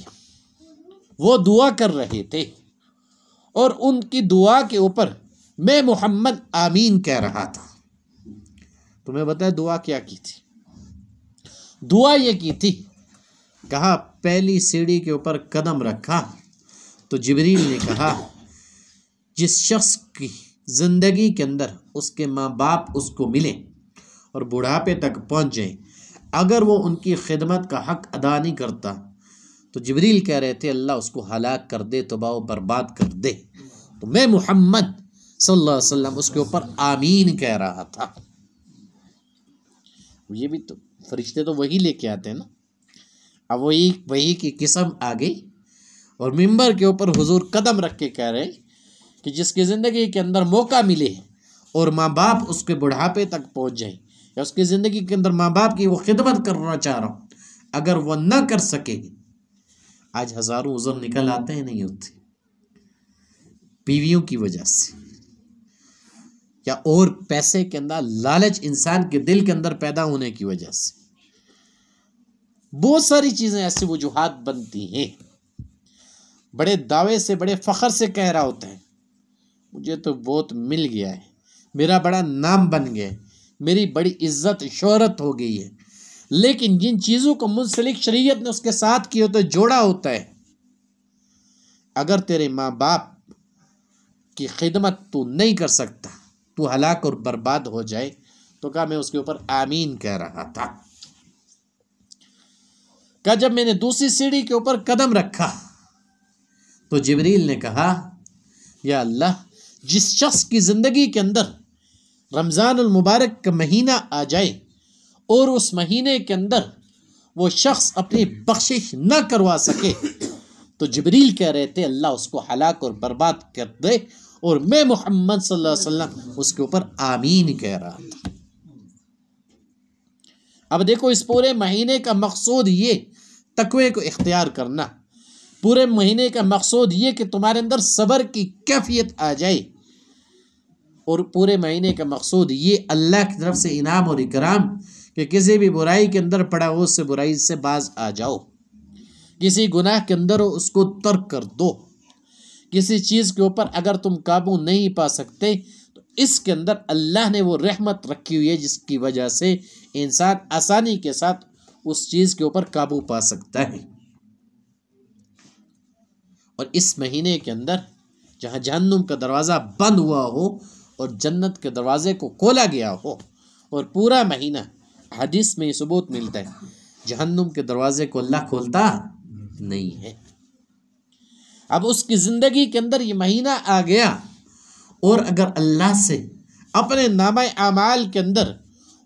वो दुआ कर रहे थे और उनकी दुआ के ऊपर मैं मोहम्मद आमीन कह रहा था। तुम्हें बताया दुआ क्या की थी? दुआ ये की थी, कहा पहली सीढ़ी के ऊपर कदम रखा तो जिब्रील ने कहा जिस शख्स की जिंदगी के अंदर उसके माँ बाप उसको मिले और बुढ़ापे तक पहुँच जाए, अगर वो उनकी खिदमत का हक अदा नहीं करता तो जिब्रील कह रहे थे अल्लाह उसको हलाक कर दे, तबाह बर्बाद कर दे। तो मैं मोहम्मद सल्लल्लाहु अलैहि वसल्लम उसके ऊपर आमीन कह रहा था। ये भी तो फरिश्ते तो वही लेके आते हैं ना। अब वही की किस्म आ गई और मिंबर के ऊपर हुजूर कदम रख के कह रहे कि जिसकी ज़िंदगी के अंदर मौका मिले और माँ बाप उसके बुढ़ापे तक पहुँच जाए, या उसकी ज़िंदगी के अंदर माँ बाप की वो खिदमत करना चाह रहा हूँ, अगर वह न कर सके, आज हज़ारों उज़र निकल आते हैं नहीं होते बीवियों की वजह से, या और पैसे के अंदर लालच इंसान के दिल के अंदर पैदा होने की वजह से, बहुत सारी चीज़ें ऐसी वजूहात बनती हैं। बड़े दावे से, बड़े फ़ख्र से कह रहा होता है मुझे तो बहुत मिल गया है, मेरा बड़ा नाम बन गया है, मेरी बड़ी इज्जत शोहरत हो गई है, लेकिन जिन चीज़ों को मुंसलिक शरीयत ने उसके साथ किया तो जोड़ा होता है, अगर तेरे माँ बाप की खिदमत तू नहीं कर सकता, तू हलाक और बर्बाद हो जाए, तो कहा मैं उसके ऊपर आमीन कह रहा था। कहा जब मैंने दूसरी सीढ़ी के ऊपर कदम रखा तो जिब्रील ने कहा या अल्लाह, जिस शख्स की ज़िंदगी के अंदर रमज़ानुल मुबारक का महीना आ जाए और उस महीने के अंदर वो शख्स अपनी बख्शिश न करवा सके, तो जिब्रील कह रहे थे अल्लाह उसको हलाक और बर्बाद कर दे, और मैं मोहम्मद सल्लल्लाहु अलैहि वसल्लम उसके ऊपर आमीन कह रहा था। अब देखो, इस पूरे महीने का मकसूद ये तकवे को इख्तियार करना, पूरे महीने का मकसूद ये कि तुम्हारे अंदर सब्र की कैफियत आ जाए, और पूरे महीने का मकसूद ये अल्लाह की तरफ से इनाम और इकराम कि किसी भी बुराई के अंदर पड़ा हो उससे बुराई से बाज आ जाओ, किसी गुनाह के अंदर हो उसको तर्क कर दो, किसी चीज़ के ऊपर अगर तुम काबू नहीं पा सकते तो इसके अंदर अल्लाह ने वो रहमत रखी हुई है जिसकी वजह से इंसान आसानी के साथ उस चीज़ के ऊपर काबू पा सकता है। और इस महीने के अंदर जहाँ जहन्नुम का दरवाज़ा बंद हुआ हो और जन्नत के दरवाजे को खोला गया हो, और पूरा महीना हदीस में ये सबूत मिलता है जहन्नुम के दरवाजे को अल्लाह खोलता नहीं है। अब उसकी ज़िंदगी के अंदर ये महीना आ गया और अगर अल्लाह से अपने नामा आमाल के अंदर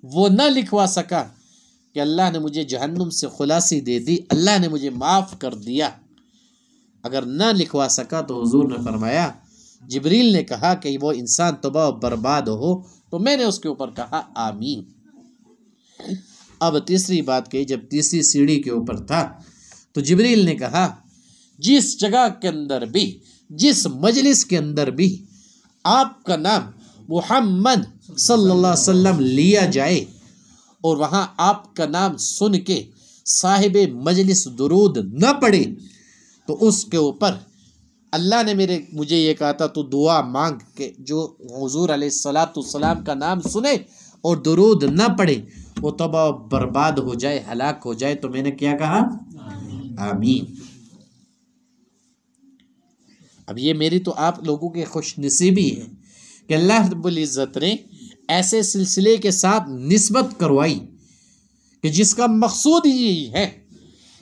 वो न लिखवा सका कि अल्लाह ने मुझे जहन्नुम से खुलासी दे दी, अल्लाह ने मुझे माफ़ कर दिया, अगर न लिखवा सका तो हुजूर ने फरमाया, जिब्रील ने कहा कि वो इंसान तबाह बर्बाद हो, तो मैंने उसके ऊपर कहा आमीन। अब तीसरी बात कही, जब तीसरी सीढ़ी के ऊपर था तो जिब्रील ने कहा जिस जगह के अंदर भी, जिस मजलिस के अंदर भी आपका नाम मुहम्मद सल्लल्लाहु अलैहि वसल्लम लिया जाए और वहाँ आपका नाम सुन के साहिब मजलिस दुरूद न पढ़े, तो उसके ऊपर अल्लाह ने मुझे ये कहा था तो दुआ मांग के जो हुजूर अलैहिस्सलाम का नाम सुने और दुरूद न पढ़े वो तबाह बर्बाद हो जाए, हलाक हो जाए। तो मैंने क्या कहा? आमीन। अब ये मेरी तो आप लोगों की खुशनसीबी है कि अल्लाह रब्बुल इज़्ज़त ने ऐसे सिलसिले के साथ निस्बत करवाई कि जिसका मकसूद यही है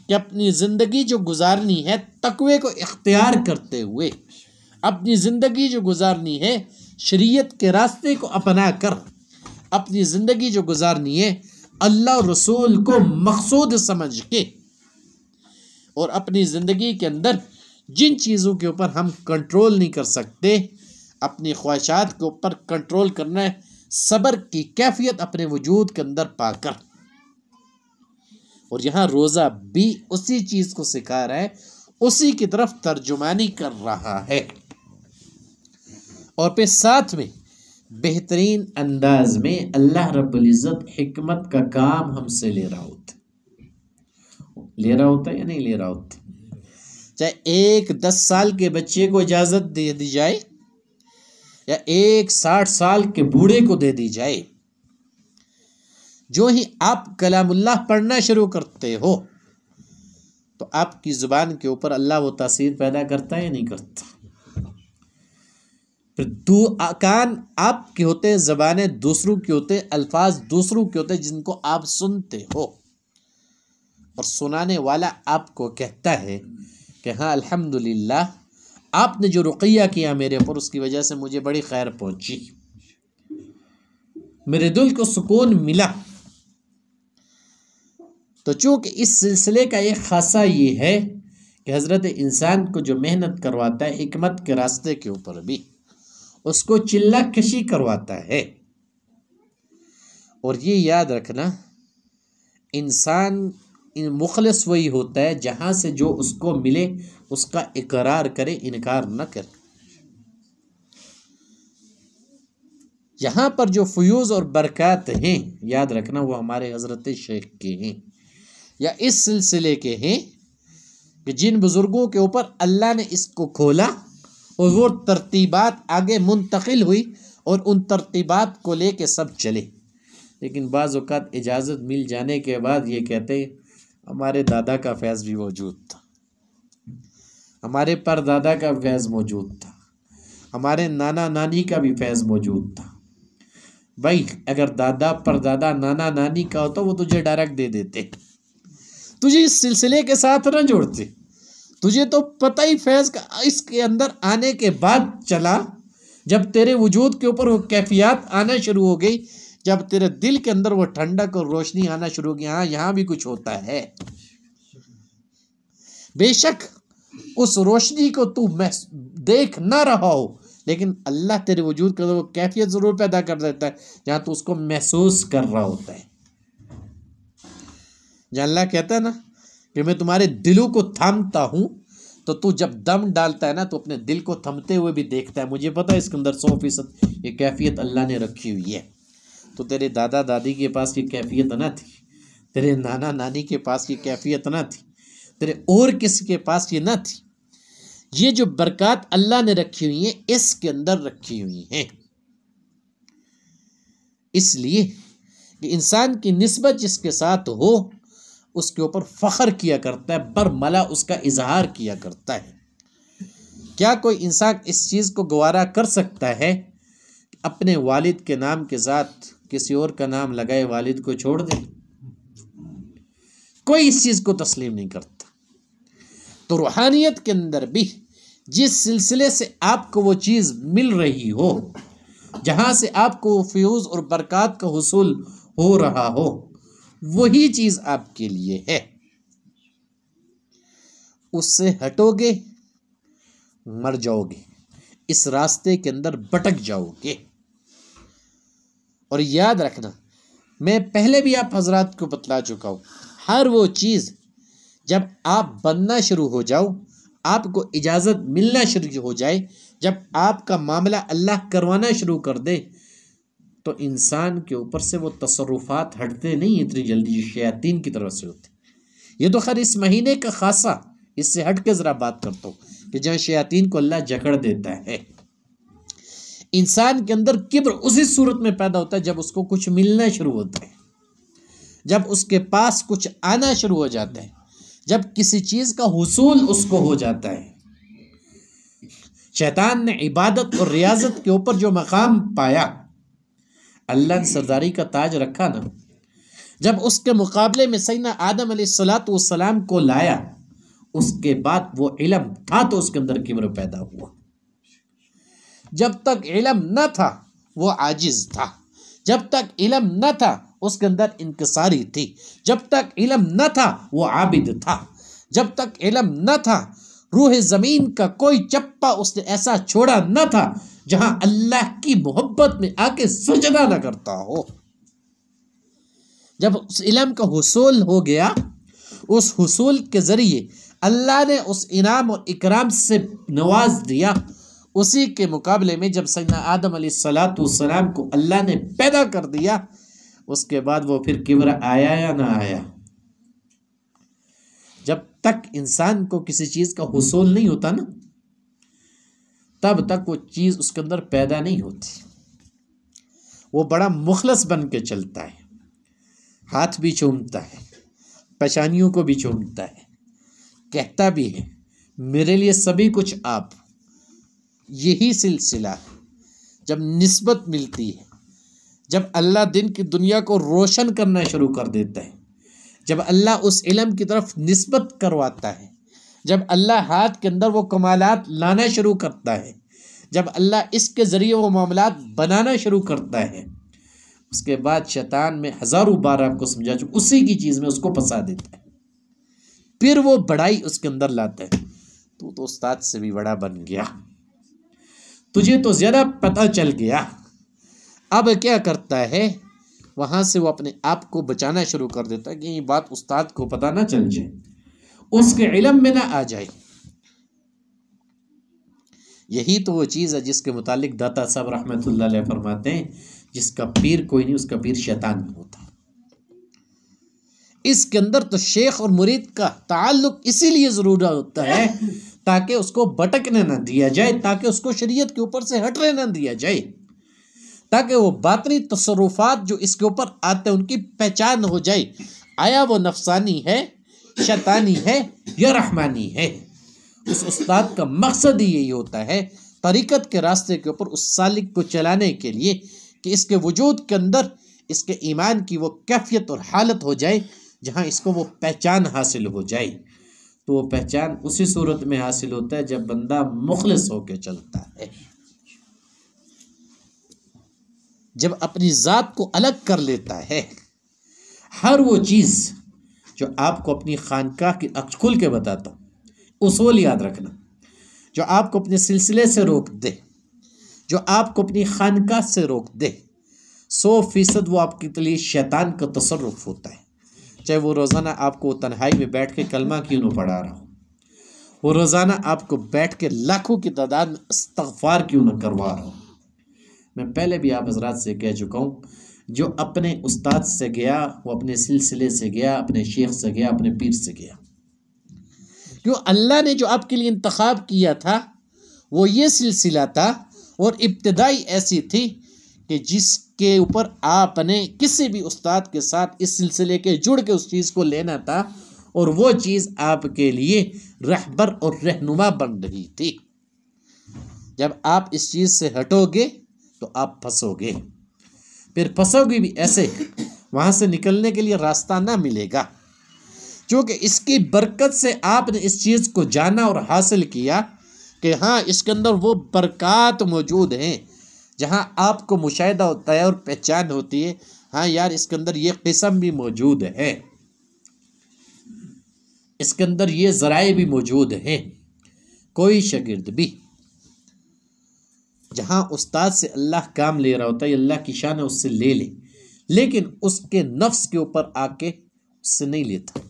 कि अपनी ज़िंदगी जो गुजारनी है तकवे को इख्तियार करते हुए, अपनी ज़िंदगी जो गुजारनी है शरीयत के रास्ते को अपना कर, अपनी ज़िंदगी जो गुजारनी है अल्लाह और रसूल को मकसूद समझ के और अपनी ज़िंदगी के अंदर जिन चीज़ों के ऊपर हम कंट्रोल नहीं कर सकते, अपनी ख्वाहिशात के ऊपर कंट्रोल करना है, सब्र की कैफियत अपने वजूद के अंदर पाकर। और यहाँ रोज़ा भी उसी चीज़ को सिखा रहा है, उसी की तरफ तर्जुमानी कर रहा है। और फिर साथ में बेहतरीन अंदाज में अल्लाह रब्बुल इज़्ज़त हिकमत का काम हमसे ले रहा होता या नहीं ले रहा होता। चाहे एक 10 साल के बच्चे को इजाज़त दे दी जाए या एक 60 साल के बूढ़े को दे दी जाए, जो ही आप कलामुल्लाह पढ़ना शुरू करते हो तो आपकी ज़ुबान के ऊपर अल्लाह वो तासीर पैदा करता है या नहीं करता। फिर कान आपके होते, ज़बानें दूसरों के होते, अल्फाज दूसरों के होते जिनको आप सुनते हो, और सुनाने वाला आपको कहता है कि हाँ अल्हम्दुलिल्लाह, आपने जो रुक़िया किया मेरे ऊपर, उसकी वजह से मुझे बड़ी खैर पहुंची, मेरे दिल को सुकून मिला। तो चूँकि इस सिलसिले का एक ख़ासा ये है कि हज़रत इंसान को जो मेहनत करवाता है हिकमत के रास्ते के ऊपर भी, उसको चिल्ला कशी करवाता है। और ये याद रखना, इंसान मुखलिस वही होता है जहाँ से जो उसको मिले उसका इकरार करे, इनकार न करे। यहाँ पर जो फ़यूज़ और बरक़ात हैं, याद रखना वो हमारे हज़रत शेख के हैं या इस सिलसिले के हैं कि जिन बुज़ुर्गों के ऊपर अल्लाह ने इसको खोला और वो तरतीबात आगे मुंतकिल हुई और उन तरतीबात को लेके सब चले। लेकिन बाज़ औक़ात इजाज़त मिल जाने के बाद ये कहते हमारे दादा का फैज़ भी मौजूद था, हमारे परदादा का फैज़ मौजूद था, हमारे नाना नानी का भी फैज़ मौजूद था। भाई अगर दादा परदादा नाना नानी का होता वो तुझे डायरेक्ट दे देते, तुझे इस सिलसिले के साथ न जोड़ते। तुझे तो पता ही फैज़ का इसके अंदर आने के बाद चला, जब तेरे वजूद के ऊपर वो कैफियत आना शुरू हो गई, जब तेरे दिल के अंदर वो ठंडक और रोशनी आना शुरू हो गई, हाँ यहाँ भी कुछ होता है। बेशक उस रोशनी को तू देख ना रहा हो, लेकिन अल्लाह तेरे वजूद के अंदर वो कैफियत ज़रूर पैदा कर देता है जहाँ तू उसको महसूस कर रहा होता है। जहाँ अल्लाह कहता है ना कि मैं तुम्हारे दिलों को थामता हूँ, तो तू जब दम डालता है ना तो अपने दिल को थमते हुए भी देखता है। मुझे पता है इसके अंदर 100% ये कैफियत अल्लाह ने रखी हुई है। तो तेरे दादा दादी के पास ये कैफियत ना थी, तेरे नाना नानी के पास ये कैफियत ना थी, तेरे और किसी के पास ये ना थी। ये जो बरक़ात अल्लाह ने रखी हुई है इसके अंदर रखी हुई हैं। इसलिए कि इंसान की निस्बत जिसके साथ हो उसके ऊपर फ़ख्र किया करता है, बरमला उसका इजहार किया करता है। क्या कोई इंसान इस चीज़ को गवारा कर सकता है कि अपने वालिद के नाम के साथ किसी और का नाम लगाए वालिद को छोड़ दे? कोई इस चीज़ को तस्लीम नहीं करता। तो रूहानियत के अंदर भी जिस सिलसिले से आपको वो चीज़ मिल रही हो, जहाँ से आपको फ्यूज़ और बरक़ात का हुसूल हो रहा हो, वही चीज़ आपके लिए है। उससे हटोगे मर जाओगे, इस रास्ते के अंदर भटक जाओगे। और याद रखना, मैं पहले भी आप हजरात को बतला चुका हूँ, हर वो चीज़ जब आप बनना शुरू हो जाओ, आपको इजाज़त मिलना शुरू हो जाए, जब आपका मामला अल्लाह करवाना शुरू कर दे, तो इंसान के ऊपर से वो तसर्रुफ़ात हटते नहीं इतनी जल्दी, शयातीन की तरफ से होते। ये तो खैर इस महीने का खासा, इससे हट के ज़रा बात करता हूँ कि जहाँ शयातीन को अल्लाह जकड़ देता है। इंसान के अंदर किब्र उसी सूरत में पैदा होता है जब उसको कुछ मिलना शुरू होता है, जब उसके पास कुछ आना शुरू हो जाता है, जब किसी चीज़ का हुसूल उसको हो जाता है। शैतान ने इबादत और रियाजत के ऊपर जो मकाम पाया, अल्लाह ने सरदारी का ताज रखा ना, जब उसके मुकाबले में सैयदना आदम अलैहिस्सलातु वस्सलाम को लाया, उसके बाद वो इल्म था तो उसके अंदर किब्र पैदा हुआ। जब तक इल्म न था वो आजिज था, जब तक इल्म न था उसके अंदर इंकिसारी थी। जब तक इल्म न था वो आबिद था, जब तक इल्म न था रूह ज़मीन का कोई चप्पा उसने ऐसा छोड़ा न था जहां अल्लाह की मोहब्बत में आके सजदा न करता हो। जब उस इल्म का हुसूल हो गया, उस हुसूल के ज़रिए अल्लाह ने उस इनाम और इकराम से नवाज दिया। उसी के मुकाबले में जब सैयदना आदम अलैहिस्सलाम को अल्लाह ने पैदा कर दिया, उसके बाद वो फिर किब्र आया या ना आया? जब तक इंसान को किसी चीज़ का हुसूल नहीं होता ना, तब तक वो चीज़ उसके अंदर पैदा नहीं होती। वो बड़ा मुखलस बन के चलता है, हाथ भी चूमता है, पेशानियों को भी चूमता है, कहता भी है मेरे लिए सभी कुछ आप। यही सिलसिला है। जब निस्बत मिलती है, जब अल्लाह दिन की दुनिया को रोशन करना शुरू कर देता है, जब अल्लाह उस इल्म की तरफ निस्बत करवाता है, जब अल्लाह हाथ के अंदर वो कमालात लाना शुरू करता है, जब अल्लाह इसके ज़रिए वो मामलात बनाना शुरू करता है, उसके बाद शैतान में हज़ारों बार आपको समझा चुका, उसी की चीज़ में उसको फंसा देता है। फिर वो बड़ाई उसके अंदर लाता है, तू तो उस्ताद से भी बड़ा बन गया, तुझे तो ज़्यादा पता चल गया। अब क्या करता है, वहाँ से वो अपने आप को बचाना शुरू कर देता है कि ये बात उस्ताद को पता ना चल जाए, उसके इल्म में ना आ जाए। यही तो वो चीज़ है जिसके मुतालिक दाता साहब रहमतुल्लाह अलैह फरमाते हैं, जिसका पीर कोई नहीं उसका पीर शैतान होता है। इसके अंदर तो शेख और मुरीद का ताल्लुक इसीलिए ज़रूरी होता है ताकि उसको भटकने ना दिया जाए, ताकि उसको शरीयत के ऊपर से हटने ना दिया जाए, ताकि वो बातनी तसर्रुफात जो इसके ऊपर आते हैं उनकी पहचान हो जाए, आया वो नफसानी है, शैतानी है या रहमानी है। उस उस्ताद का मकसद ही यही होता है तरीक़त के रास्ते के ऊपर उस सालिक को चलाने के लिए कि इसके वजूद के अंदर इसके ईमान की वो कैफियत और हालत हो जाए जहाँ इसको वो पहचान हासिल हो जाए। तो वो पहचान उसी सूरत में हासिल होता है जब बंदा मुखलिस होकर चलता है, जब अपनी ज़ात को अलग कर लेता है। हर वो चीज़ जो आपको अपनी खानकाह की खुल के बताता हूँ, उसूल याद रखना, जो आपको अपने सिलसिले से रोक दे, जो आपको अपनी खानकाह से रोक दे, 100% वो आपके लिए शैतान का तसर्रुफ होता है। चाहे वो रोज़ाना आपको तन्हाई में बैठ के कलमा क्यों न पढ़ा रहा हो, वो रोज़ाना आपको बैठ के लाखों की तादाद में इस्तग़फ़ार क्यों न करवा रहा हो। मैं पहले भी आप हज़रात से कह चुका हूँ, जो अपने उस्ताद से गया वो अपने सिलसिले से गया, अपने शेख से गया, अपने पीर से गया। क्यों? अल्लाह ने जो आपके लिए इंतखाब किया था वो ये सिलसिला था, और इब्तिदाई ऐसी थी कि जिसके ऊपर आपने किसी भी उस्ताद के साथ इस सिलसिले के जुड़ के उस चीज़ को लेना था, और वो चीज़ आपके लिए रहबर और रहनुमा बन रही थी। जब आप इस चीज़ से हटोगे तो आप फंसोगे, फिर फंसोगे भी ऐसे, वहाँ से निकलने के लिए रास्ता ना मिलेगा। क्योंकि इसकी बरकत से आपने इस चीज़ को जाना और हासिल किया कि हाँ इसके अंदर वो बरक़ात मौजूद हैं, जहाँ आपको मुशाहिदा होता है और पहचान होती है, हाँ यार इसके अंदर ये किस्म भी मौजूद है, इसके अंदर ये ज़राए भी मौजूद हैं। कोई शागिर्द भी जहाँ उस्ताद से अल्लाह काम ले रहा होता है, अल्लाह की शान है, उससे ले ले, लेकिन उसके नफ्स के ऊपर आके उससे नहीं लेता।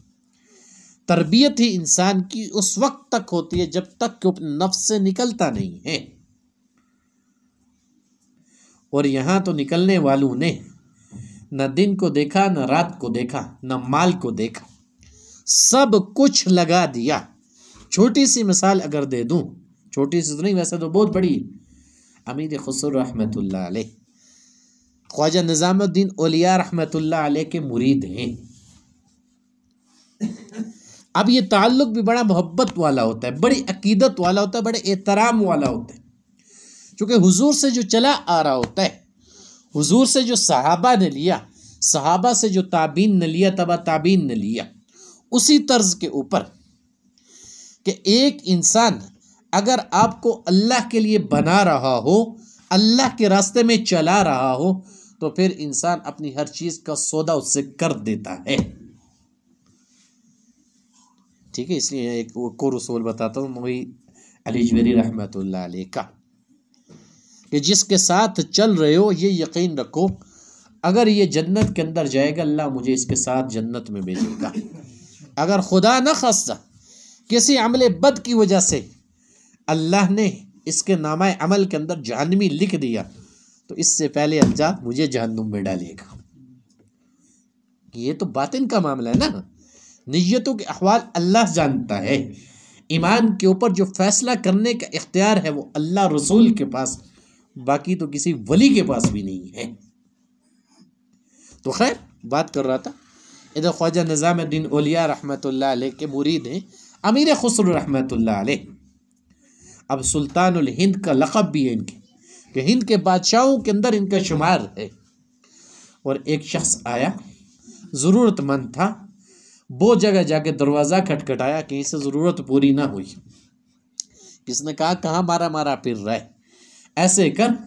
तरबियत ही इंसान की उस वक्त तक होती है जब तक कि अपने नफ्स से निकलता नहीं है। और यहाँ तो निकलने वालों ने न दिन को देखा, न रात को देखा, न माल को देखा, सब कुछ लगा दिया। छोटी सी मिसाल अगर दे दूँ, छोटी सी तो नहीं वैसे तो बहुत बड़ी, अमीर खुसरो रहमतुल्लाह अलैह ख्वाजा निज़ामुद्दीन औलिया रहमतुल्लाह अलैह के मुरीद हैं। अब ये ताल्लुक़ भी बड़ा मोहब्बत वाला होता है, बड़ी अकीदत वाला होता है, बड़े एहतराम वाला होता है, क्योंकि हुजूर से जो चला आ रहा होता है, हुजूर से जो सहाबा ने लिया, सहाबा से जो ताबीन ने लिया, तबा ताबीन ने लिया, उसी तर्ज के ऊपर कि एक इंसान अगर आपको अल्लाह के लिए बना रहा हो, अल्लाह के रास्ते में चला रहा हो, तो फिर इंसान अपनी हर चीज़ का सौदा उससे कर देता है। ठीक है, इसलिए एक को रसूल बताता हूँ मौलवी अली जवेरी रहमतुल्लाह अलैह का, कि जिसके साथ चल रहे हो ये यकीन रखो, अगर ये जन्नत के अंदर जाएगा अल्लाह मुझे इसके साथ जन्नत में भेजेगा। अगर खुदा न खास्ता किसी अमल बद की वजह से अल्लाह ने इसके नामा अमल के अंदर जहन्नमी लिख दिया तो इससे पहले अल्लाह मुझे जहन्नुम में डालेगा। ये तो बातिन का मामला है ना, नियतों के अहवाल अल्लाह जानता है। ईमान के ऊपर जो फैसला करने का इख्तियार है वो अल्लाह रसूल के पास, बाकी तो किसी वली के पास भी नहीं है। तो खैर बात कर रहा था, इधर ख्वाजा निज़ामुद्दीन औलिया रहमतुल्लाह अलैह के मुरीद हैं अमीर खुसरो रहमतुल्लाह अलैह। अब सुल्तानुल हिंद का लक़ब भी है इनके, कि हिंद के बादशाहों के अंदर इनका शुमार है। और एक शख्स आया, ज़रूरतमंद था, वो जगह जाके दरवाज़ा खटखटाया, कहीं से ज़रूरत पूरी ना हुई। किसने कहा कहाँ मारा मारा फिर रहा है, ऐसे कर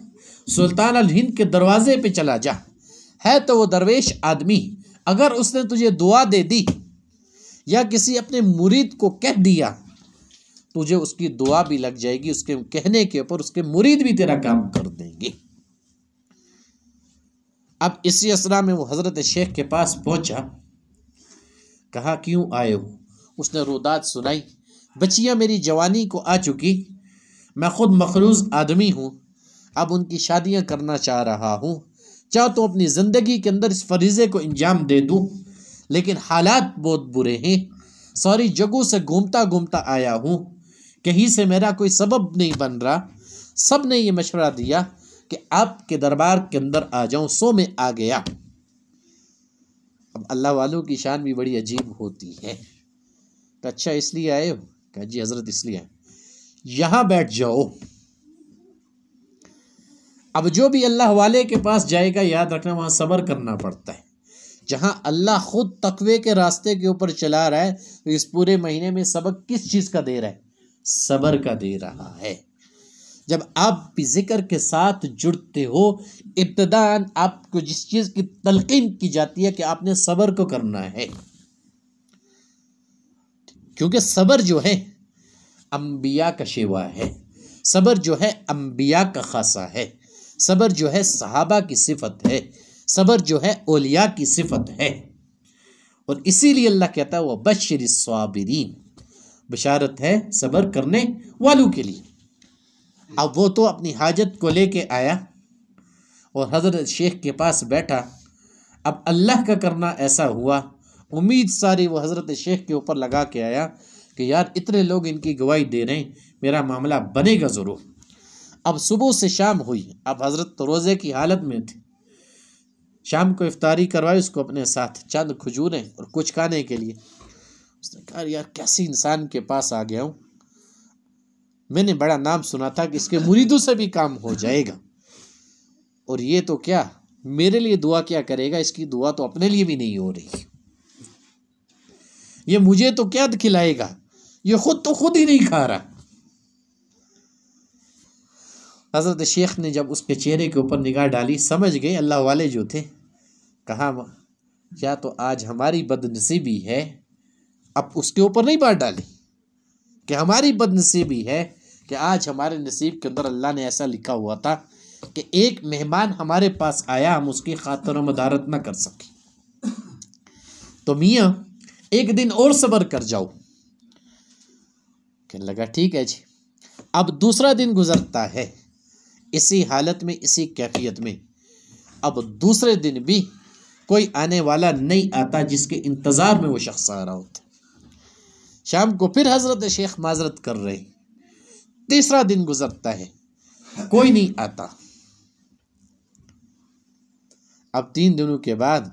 सुल्तान अल हिंद के दरवाजे पे चला जा, है तो वो दरवेश आदमी, अगर उसने तुझे दुआ दे दी या किसी अपने मुरीद को कह दिया तुझे उसकी दुआ भी लग जाएगी, उसके कहने के ऊपर उसके मुरीद भी तेरा काम कर देंगे। अब इसी असरा में वो हज़रत शेख के पास पहुंचा, कहा क्यों आए हो? उसने रोदात सुनाई, बच्चियाँ मेरी जवानी को आ चुकी, मैं खुद मखरूज आदमी हूँ, अब उनकी शादियाँ करना चाह रहा हूँ, चाहो तो अपनी ज़िंदगी के अंदर इस फरीज़े को इंजाम दे दूँ, लेकिन हालात बहुत बुरे हैं, सारी जगहों से घूमता घूमता आया हूँ, कहीं से मेरा कोई सबब नहीं बन रहा। सब ने ये मशवरा दिया कि आपके दरबार के अंदर आ जाऊँ, सो में आ गया। अब अल्लाह वालों की शान भी बड़ी अजीब होती है। तो अच्छा इसलिए आए हो? कहा जी हज़रत इसलिए आए। यहाँ बैठ जाओ। अब जो भी अल्लाह वाले के पास जाएगा याद रखना वहाँ सब्र करना पड़ता है। जहाँ अल्लाह खुद तकवे के रास्ते के ऊपर चला रहा है तो इस पूरे महीने में सबक किस चीज़ का दे रहा है? सब्र का दे रहा है। जब आप भी जिक्र के साथ जुड़ते हो, इब्तिदान आपको जिस चीज़ की तलकीन की जाती है कि आपने सब्र को करना है, क्योंकि सब्र जो है अंबिया का शेवा है, सब्र जो है अंबिया का खासा है, सब्र जो है सहाबा की सिफत है, सब्र जो है औलिया की सिफत है। और इसीलिए अल्लाह कहता है वह बश्शिरिस साबिरीन, बशारत है सब्र करने वालों के लिए। अब वो तो अपनी हाजत को लेके आया और हज़रत शेख के पास बैठा। अब अल्लाह का करना ऐसा हुआ, उम्मीद सारी वो हज़रत शेख के ऊपर लगा के आया कि यार इतने लोग इनकी गवाही दे रहे हैं, मेरा मामला बनेगा ज़रूर। अब सुबह से शाम हुई, अब हज़रत तो रोज़े की हालत में थे। शाम को इफ्तारी करवाई उसको अपने साथ, चंद खजूरें और कुछ खाने के लिए। उसने कहा यार कैसे इंसान के पास आ गया हूँ, मैंने बड़ा नाम सुना था कि इसके मुरीदों से भी काम हो जाएगा, और ये तो क्या मेरे लिए दुआ क्या करेगा, इसकी दुआ तो अपने लिए भी नहीं हो रही, ये मुझे तो क्या खिलाएगा, ये खुद ही नहीं खा रहा। हज़रत शेख ने जब उसके चेहरे के ऊपर निगाह डाली, समझ गए अल्लाह वाले जो थे। कहा या तो आज हमारी बदनसीबी है, अब उसके ऊपर नहीं बात डाली कि हमारी बदनसीबी है कि आज हमारे नसीब के अंदर अल्लाह ने ऐसा लिखा हुआ था कि एक मेहमान हमारे पास आया, हम उसकी खातिर मदारत ना कर सके, तो मियाँ एक दिन और सब्र कर जाओ। कहने लगा ठीक है जी। अब दूसरा दिन गुजरता है इसी हालत में, इसी कैफियत में। अब दूसरे दिन भी कोई आने वाला नहीं आता जिसके इंतज़ार में वो शख्स आ रहा होता। शाम को फिर हज़रत शेख माजरत कर रहे। तीसरा दिन गुजरता है, कोई नहीं आता। अब 3 दिनों के बाद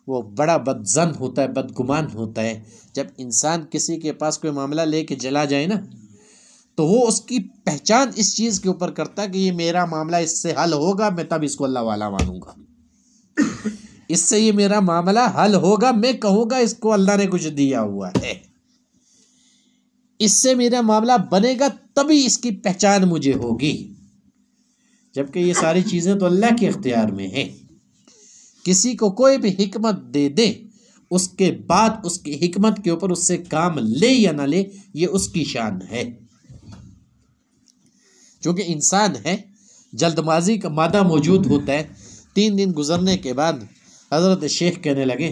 वो बड़ा बदजन होता है, बदगुमान होता है। जब इंसान किसी के पास कोई मामला लेके चला जाए ना, तो वो उसकी पहचान इस चीज़ के ऊपर करता है कि ये मेरा मामला इससे हल होगा, मैं तब इसको अल्लाह वाला मानूंगा, इससे ये मेरा मामला हल होगा, मैं कहूँगा इसको अल्लाह ने कुछ दिया हुआ है, इससे मेरा मामला बनेगा, तभी इसकी पहचान मुझे होगी। जबकि ये सारी चीज़ें तो अल्लाह के इख्तियार में हैं। किसी को कोई भी हिकमत दे दे, उसके बाद उसकी हिकमत के ऊपर उससे काम ले या ना ले, ये उसकी शान है। क्योंकि इंसान है, जल्दबाजी का मादा मौजूद होता है। 3 दिन गुजरने के बाद हज़रत शेख कहने लगे,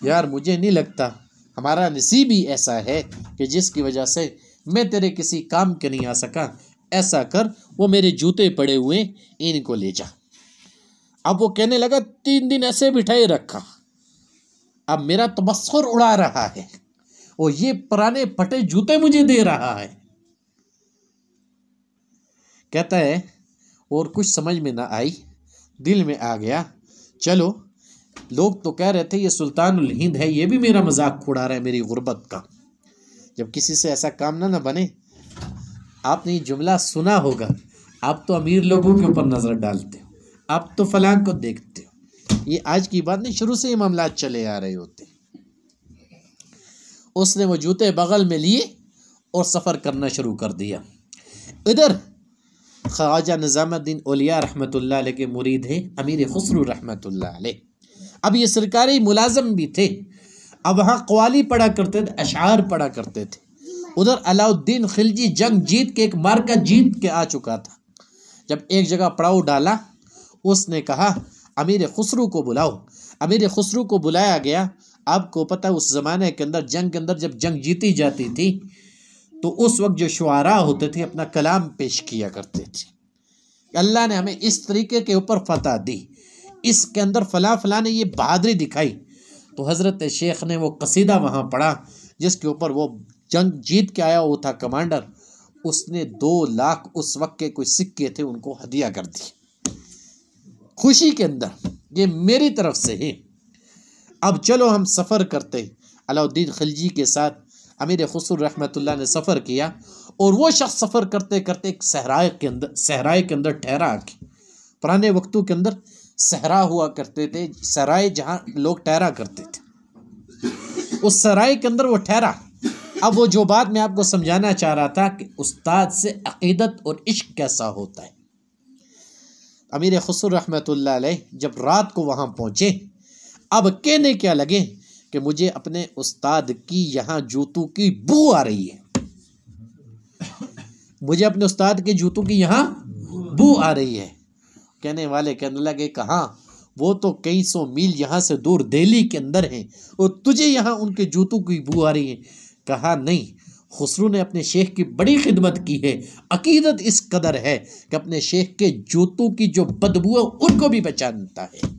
यार मुझे नहीं लगता, हमारा नसीब ही ऐसा है कि जिसकी वजह से मैं तेरे किसी काम के नहीं आ सका। ऐसा कर, वो मेरे जूते पड़े हुए, इनको ले जा। अब वो कहने लगा, 3 दिन ऐसे बिठाए रखा, अब मेरा तबस्सुर उड़ा रहा है और ये पुराने फटे जूते मुझे दे रहा है। कहता है, और कुछ समझ में ना आई, दिल में आ गया, चलो लोग तो कह रहे थे ये सुल्तानुल हिंद है, ये भी मेरा मजाक उड़ा रहा है मेरी गुर्बत का। जब किसी से ऐसा काम ना बने, आपने ये जुमला सुना होगा, आप तो अमीर लोगों के ऊपर नजर डालते हो, आप तो फलां को देखते हो। ये आज की बात नहीं, शुरू से ये मामलात चले आ रहे होते। उसने वो जूते बगल में लिए और सफर करना शुरू कर दिया। इधर ख्वाजा निज़ामुद्दीन औलिया रहमतुल्लाह अलैह के मुरीद है अमीर खुसरू रहमतुल्लाह अलैह। अब ये सरकारी मुलाजम भी थे, अब वहाँ कवाली पढ़ा करते थे, अशार पढ़ा करते थे। उधर अलाउद्दीन खिलजी जंग जीत के, एक मार्का जीत के आ चुका था। जब एक जगह पड़ाव डाला, उसने कहा अमीर खुसरू को बुलाओ। अमीर खुसरू को बुलाया गया। आपको पता, उस ज़माने के अंदर जंग के अंदर जब जंग जीती जाती थी तो उस वक्त जो शुआरा होते थे अपना कलाम पेश किया करते थे। अल्लाह ने हमें इस तरीके के ऊपर फतह दी, इसके अंदर फला फला ने ये बहादुरी दिखाई, तो हज़रत शेख ने वो कसीदा वहाँ पढ़ा जिसके ऊपर वो जंग जीत के आया वो था कमांडर। उसने 2 लाख उस वक्त के कोई सिक्के थे उनको हदिया कर दी खुशी के अंदर, ये मेरी तरफ से है। अब चलो हम सफ़र करते। अलाउद्दीन खिलजी के साथ अमीर खुसरू रहमतुल्लाह ने सफ़र किया और वो शख्स सफ़र करते करते एक सहराए के अंदर ठहरा। पुराने वक्तों के अंदर सहरा हुआ करते थे, सराय जहाँ लोग ठहरा करते थे, उस सराय के अंदर वो ठहरा। अब वो जो बात मैं आपको समझाना चाह रहा था कि उस्ताद से अकीदत और इश्क कैसा होता है। अमीर खुसरू रहमतुल्लाह अलैह जब रात को वहाँ पहुँचे, अब कहने क्या लगे कि मुझे अपने उस्ताद की यहाँ जूतों की बू आ रही है, मुझे अपने उस्ताद के जूतों की यहाँ बू आ रही है। कहने वाले कहने लगे, कहाँ, वो तो कई 100 मील यहाँ से दूर दिल्ली के अंदर हैं और तुझे यहाँ उनके जूतों की बू आ रही है। कहा नहीं, खुसरू ने अपने शेख की बड़ी खिदमत की है, अकीदत इस कदर है कि अपने शेख के जूतों की जो बदबू है उनको भी पहचानता है।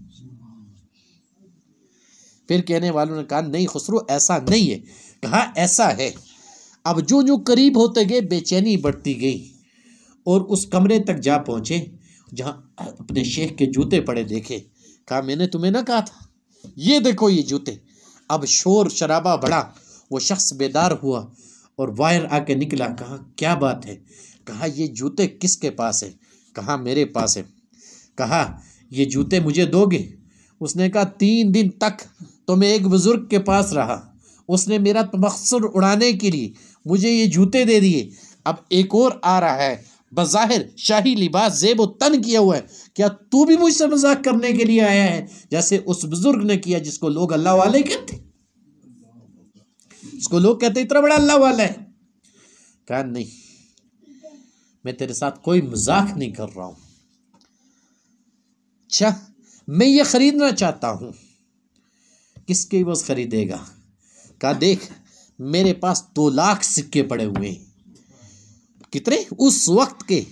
फिर कहने वालों ने कहा, नहीं खुसरू ऐसा नहीं है। कहा ऐसा है। अब जो जो करीब होते गए बेचैनी बढ़ती गई और उस कमरे तक जा पहुँचे जहाँ अपने शेख के जूते पड़े देखे। कहा मैंने तुम्हें ना कहा था, ये देखो ये जूते। अब शोर शराबा बढ़ा, वो शख्स बेदार हुआ और बाहर आके निकला। कहा क्या बात है? कहा ये जूते किसके पास है? कहा मेरे पास है। कहा ये जूते मुझे दोगे? उसने कहा 3 दिन तक तो मैं एक बुजुर्ग के पास रहा, उसने मेरा तबस्सुर उड़ाने के लिए मुझे ये जूते दे दिए। अब एक और आ रहा है, बज़ाहिर शाही लिबास ज़ेब तन किया हुआ है, क्या तू भी मुझसे मजाक करने के लिए आया है? जैसे उस बुजुर्ग ने किया जिसको लोग अल्लाह वाले कहते, उसको लोग कहते इतना बड़ा अल्लाह वाला है। कहा नहीं, मैं तेरे साथ कोई मजाक नहीं कर रहा हूं। अच्छा मैं ये खरीदना चाहता हूं। किसके बस खरीदेगा? कहा देख मेरे पास 2 लाख सिक्के पड़े हुए हैं। कितने? उस वक्त के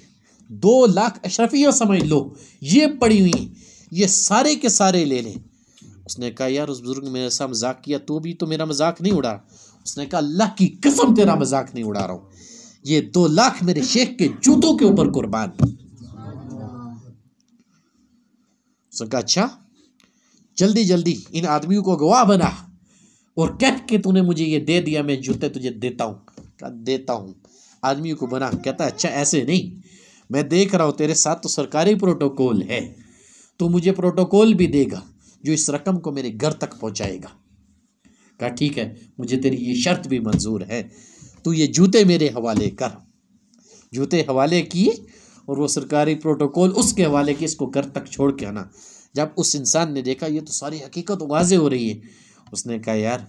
2 लाख अशरफिया समझ लो, ये पड़ी हुई, ये सारे के सारे ले ले। उसने कहा यार उस बुजुर्ग ने मेरे साथ मजाक किया, तू भी तो मेरा मजाक नहीं उड़ा। उसने कहा अल्लाह की कसम तेरा मजाक नहीं उड़ा रहा हूं, ये 2 लाख मेरे शेख के जूतों के ऊपर कुर्बान। उसने कहा अच्छा जल्दी जल्दी इन आदमियों को गवाह बना और कह के तूने मुझे ये दे दिया, मैं जूते तुझे देता हूँ। कहा देता हूँ। आदमियों को बना। कहता अच्छा ऐसे नहीं, मैं देख रहा हूँ तेरे साथ तो सरकारी प्रोटोकॉल है, तो मुझे प्रोटोकॉल भी देगा जो इस रकम को मेरे घर तक पहुँचाएगा। कहा ठीक है, मुझे तेरी ये शर्त भी मंजूर है, तू ये जूते मेरे हवाले कर। जूते हवाले किए और वो सरकारी प्रोटोकॉल उसके हवाले किए, इसको घर तक छोड़ के आना। जब उस इंसान ने देखा ये तो सारी हकीकत वाज़े हो रही है, उसने कहा यार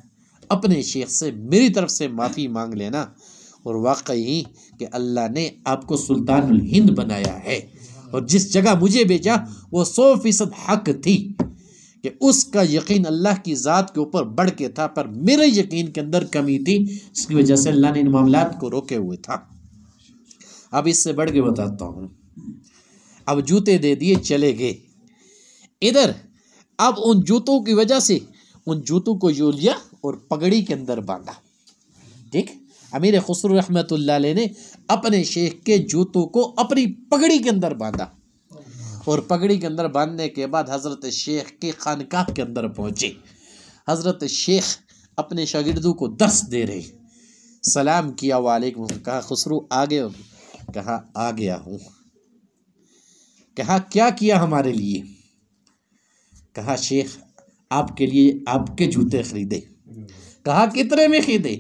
अपने शेख से मेरी तरफ से माफ़ी मांग लेना, और वाकई कि अल्लाह ने आपको सुल्तानुल हिंद बनाया है, और जिस जगह मुझे भेजा वो 100% हक थी कि उसका यकीन अल्लाह की ज़ात के ऊपर बढ़ के था, पर मेरे यकीन के अंदर कमी थी, इसकी वजह से अल्लाह ने इन मामलात को रोके हुए था। अब इससे बढ़ के बताता हूँ। अब जूते दे दिए, चले गए इधर। अब उन जूतों की वजह से उन जूतों को यूं लिया और पगड़ी के अंदर बांधा। ठीक, अमीर खुसरो रहमतुल्लाह अलैह ने अपने शेख के जूतों को अपनी पगड़ी के अंदर बांधा, और पगड़ी के अंदर बांधने के बाद हज़रत शेख के खानकाह के अंदर पहुँचे। हज़रत शेख अपने शागिर्दों को दर्स दे रहे, सलाम किया, वालेकुम, कहा खुसरो आ गए हो? कहा आ गया हूँ। कहा क्या किया हमारे लिए? कहा शेख आपके लिए आपके जूते खरीदे। कहा कितने में खरीदे?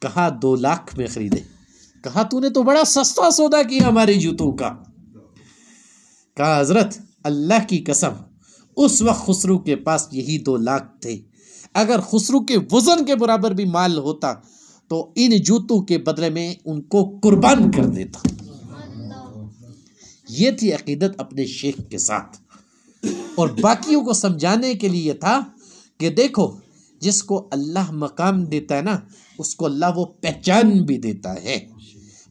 कहा 2 लाख में खरीदे। कहा तूने तो बड़ा सस्ता सौदा किया हमारे जूतों का। कहा हजरत अल्लाह की कसम उस वक्त खुसरू के पास यही 2 लाख थे, अगर खुसरू के वजन के बराबर भी माल होता तो इन जूतों के बदले में उनको कुर्बान कर देता। ये थी अकीदत अपने शेख के साथ, और बाकियों को समझाने के लिए था कि देखो जिसको अल्लाह मकाम देता है ना, उसको अल्लाह वो पहचान भी देता है।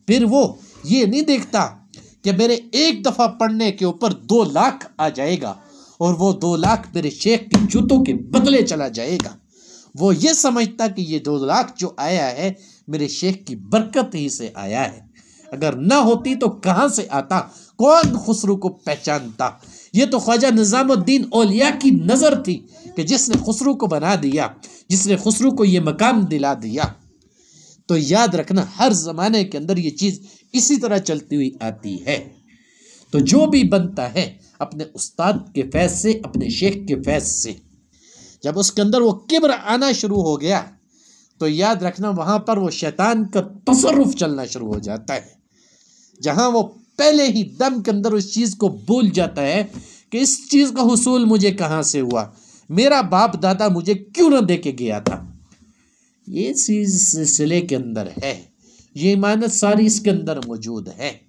फिर वो ये नहीं देखता कि मेरे एक दफ़ा पढ़ने के ऊपर 2 लाख आ जाएगा और वो 2 लाख मेरे शेख के जूतों के बदले चला जाएगा। वो ये समझता कि ये 2 लाख जो आया है मेरे शेख की बरकत ही से आया है, अगर ना होती तो कहाँ से आता, कौन खुसरू को पहचानता। ये तो ख्वाजा निज़ामुद्दीन औलिया की नज़र थी कि जिसने खुसरू को बना दिया, जिसने खुसरू को ये मकाम दिला दिया। तो याद रखना हर ज़माने के अंदर ये चीज़ इसी तरह चलती हुई आती है। तो जो भी बनता है अपने उस्ताद के फैज़ से, अपने शेख के फैज़ से, जब उसके अंदर वो किब्र आना शुरू हो गया तो याद रखना वहाँ पर वो शैतान का तसर्रुफ चलना शुरू हो जाता है, जहाँ वो पहले ही दम के अंदर उस चीज़ को भूल जाता है कि इस चीज़ का हुसूल मुझे कहाँ से हुआ, मेरा बाप दादा मुझे क्यों ना दे के गया था। ये चीज़ सिलसिले के अंदर है, ये इमानत सारी इसके अंदर मौजूद है।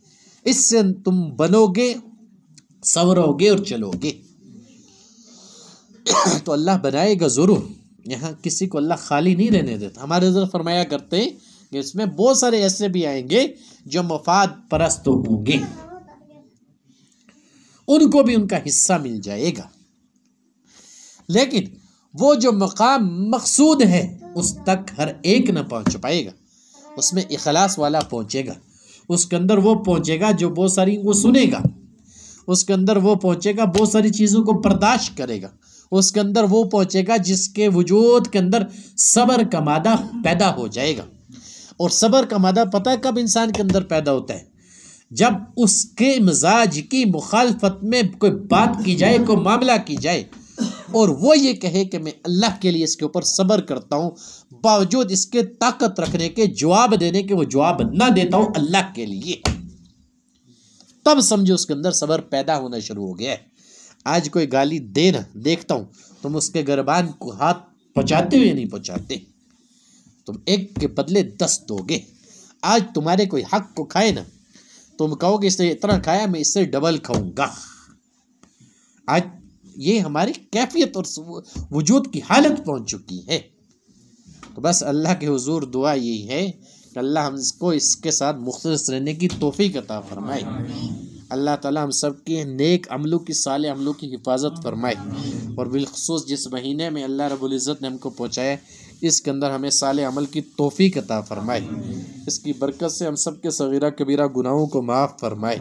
इससे तुम बनोगे, संवरोगे और चलोगे। तो अल्लाह बनाएगा ज़रूर, यहाँ किसी को अल्लाह खाली नहीं रहने देता। हमारे हज़रत फरमाया करते हैं कि इसमें बहुत सारे ऐसे भी आएंगे जो मफाद परस्त होंगे, उनको भी उनका हिस्सा मिल जाएगा, लेकिन वो जो मकाम मकसूद है उस तक हर एक न पहुंच पाएगा। उसमें इखलास वाला पहुंचेगा, उसके अंदर वो पहुंचेगा जो बहुत सारी वो सुनेगा, उसके अंदर वो पहुंचेगा बहुत सारी चीज़ों को बर्दाश्त करेगा, उसके अंदर वो पहुंचेगा जिसके वजूद के अंदर सब्र का मादा पैदा हो जाएगा। और सब्र का मादा पता है कब इंसान के अंदर पैदा होता है? जब उसके मिजाज की मुखालफत में कोई बात की जाए, कोई मामला की जाए, और वो ये कहे कि मैं अल्लाह के लिए इसके ऊपर सब्र करता हूँ, बावजूद इसके ताकत रखने के, जवाब देने के वो जवाब ना देता हूँ अल्लाह के लिए, तब समझो उसके अंदर सब्र पैदा होना शुरू हो गया है। आज कोई गाली दे ना, देखता हूँ तुम उसके गिरबान को हाथ पहुँचाते हुए नहीं पहुँचाते, तुम एक के बदले 10 दोगे। आज तुम्हारे कोई हक को खाए ना, तुम कहोगे इससे इतना खाया मैं इससे डबल खाऊंगा। आज ये हमारी कैफियत और वजूद की हालत पहुंच चुकी है। तो बस अल्लाह के हुजूर दुआ यही है कि अल्लाह हमको इसके साथ मुख्तलिस रहने की तौफीक अता फरमाए। अल्लाह ताला हम सब के नेक अमलों की, साले अमलों की हिफाजत फरमाए, और बिलखुसूस जिस महीने में अल्लाह रब्बुल इज़्ज़त ने हमको पहुँचाया इसके अंदर हमें साले अमल की तौफीक अता फरमाए। इसकी बरकत से हम सब के सगीरा कबीरा गुनाहों को माफ़ फरमाए।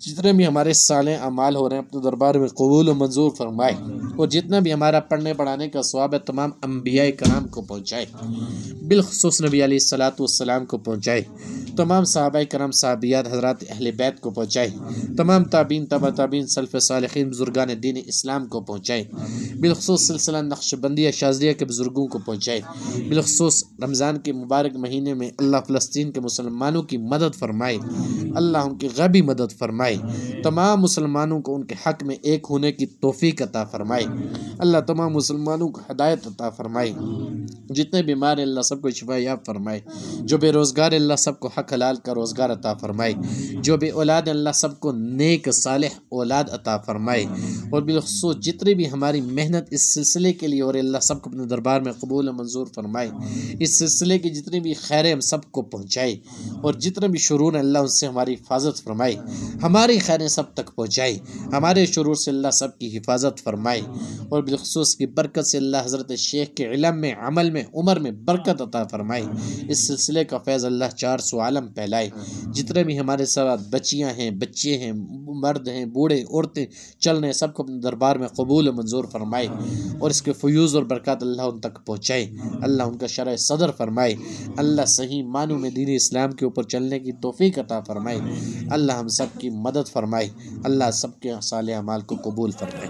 जितने भी हमारे साले अमाल हो रहे हैं अपने दरबार में कबूल व मंजूर फरमाए। और जितना भी हमारा पढ़ने पढ़ाने का सवाब है तमाम अम्बिया कराम को पहुँचाए, बिलखुसूस नबी अलैहिस्सलातु वस्सलाम को पहुँचाए, तमाम सहाबाए कराम साहबियात हज़रात अहले बैत को पहुँचाए, तमाम ताबीन तबा ताबीन सल्फ़ सालिहीन बुज़ुर्गान दीन इस्लाम को पहुँचाए, बिलखुसूस सिलसिला नक्शबंदिया शाज़िलिया के बुज़ुर्गों को पहुँचाए। बिलखुसूस रमज़ान के मुबारक महीने में अल्लाह फ़लस्तीन के मुसलमानों की मदद फरमाए, अल्लाह उनकी गैबी मदद फरमाए, तमाम मुसलमानों को उनके हक़ में एक होने की तौफ़ीक अता फरमाए, अल्लाह तमाम मुसलमानों को हिदायत अता फरमाए, जितने बीमार हैं अल्लाह सबको शिफा याब फरमाए, जो बेरोज़गार अल्लाह सबको हक हलाल का रोज़गार अता फरमाए, जो बे औलाद अल्लाह सबको नेक सालिह औलाद अता फरमाए, और बिलखुसूस जितनी भी हमारी मेहनत इस सिलसिले के लिए और अल्लाह सबको अपने दरबार में कबूल मंजूर फरमाए, इस सिलसिले की जितनी भी खैरें हम सबको पहुँचाए, और जितने भी शुरूर अल्लाह उनसे हमारी हिफाजत फरमाए, हमारी खैरें सब तक पहुँचाए, हमारे शुरूर से अल्लाह सब की हिफाजत फरमाए, और बिलखुसूस की बरकत से अल्लाह हज़रत शेख के इल्म में, अमल में, उम्र में बरकत अता फरमाए, इस सिलसिले का फैज़ अल्लाह 400 आलम फैलाए। जितने भी हमारे साथ बच्चियाँ हैं, बच्चे हैं, मर्द हैं, बूढ़े औरतें चल रहे, सबको अपने दरबार में कबूल मंजूर फरमाए, और इसके फ़यूज़ और बरकत अल्लाह उन तक पहुँचाए, अल्लाह उनका शरह सदर फरमाए, अल्लाह सही मानों में दीन इस्लाम के ऊपर चलने की तौफ़ीक अता फरमाए, अल्लाह हम सब की मदद फरमाए, अल्लाह सबके साले अमाल को कबूल फरमाए।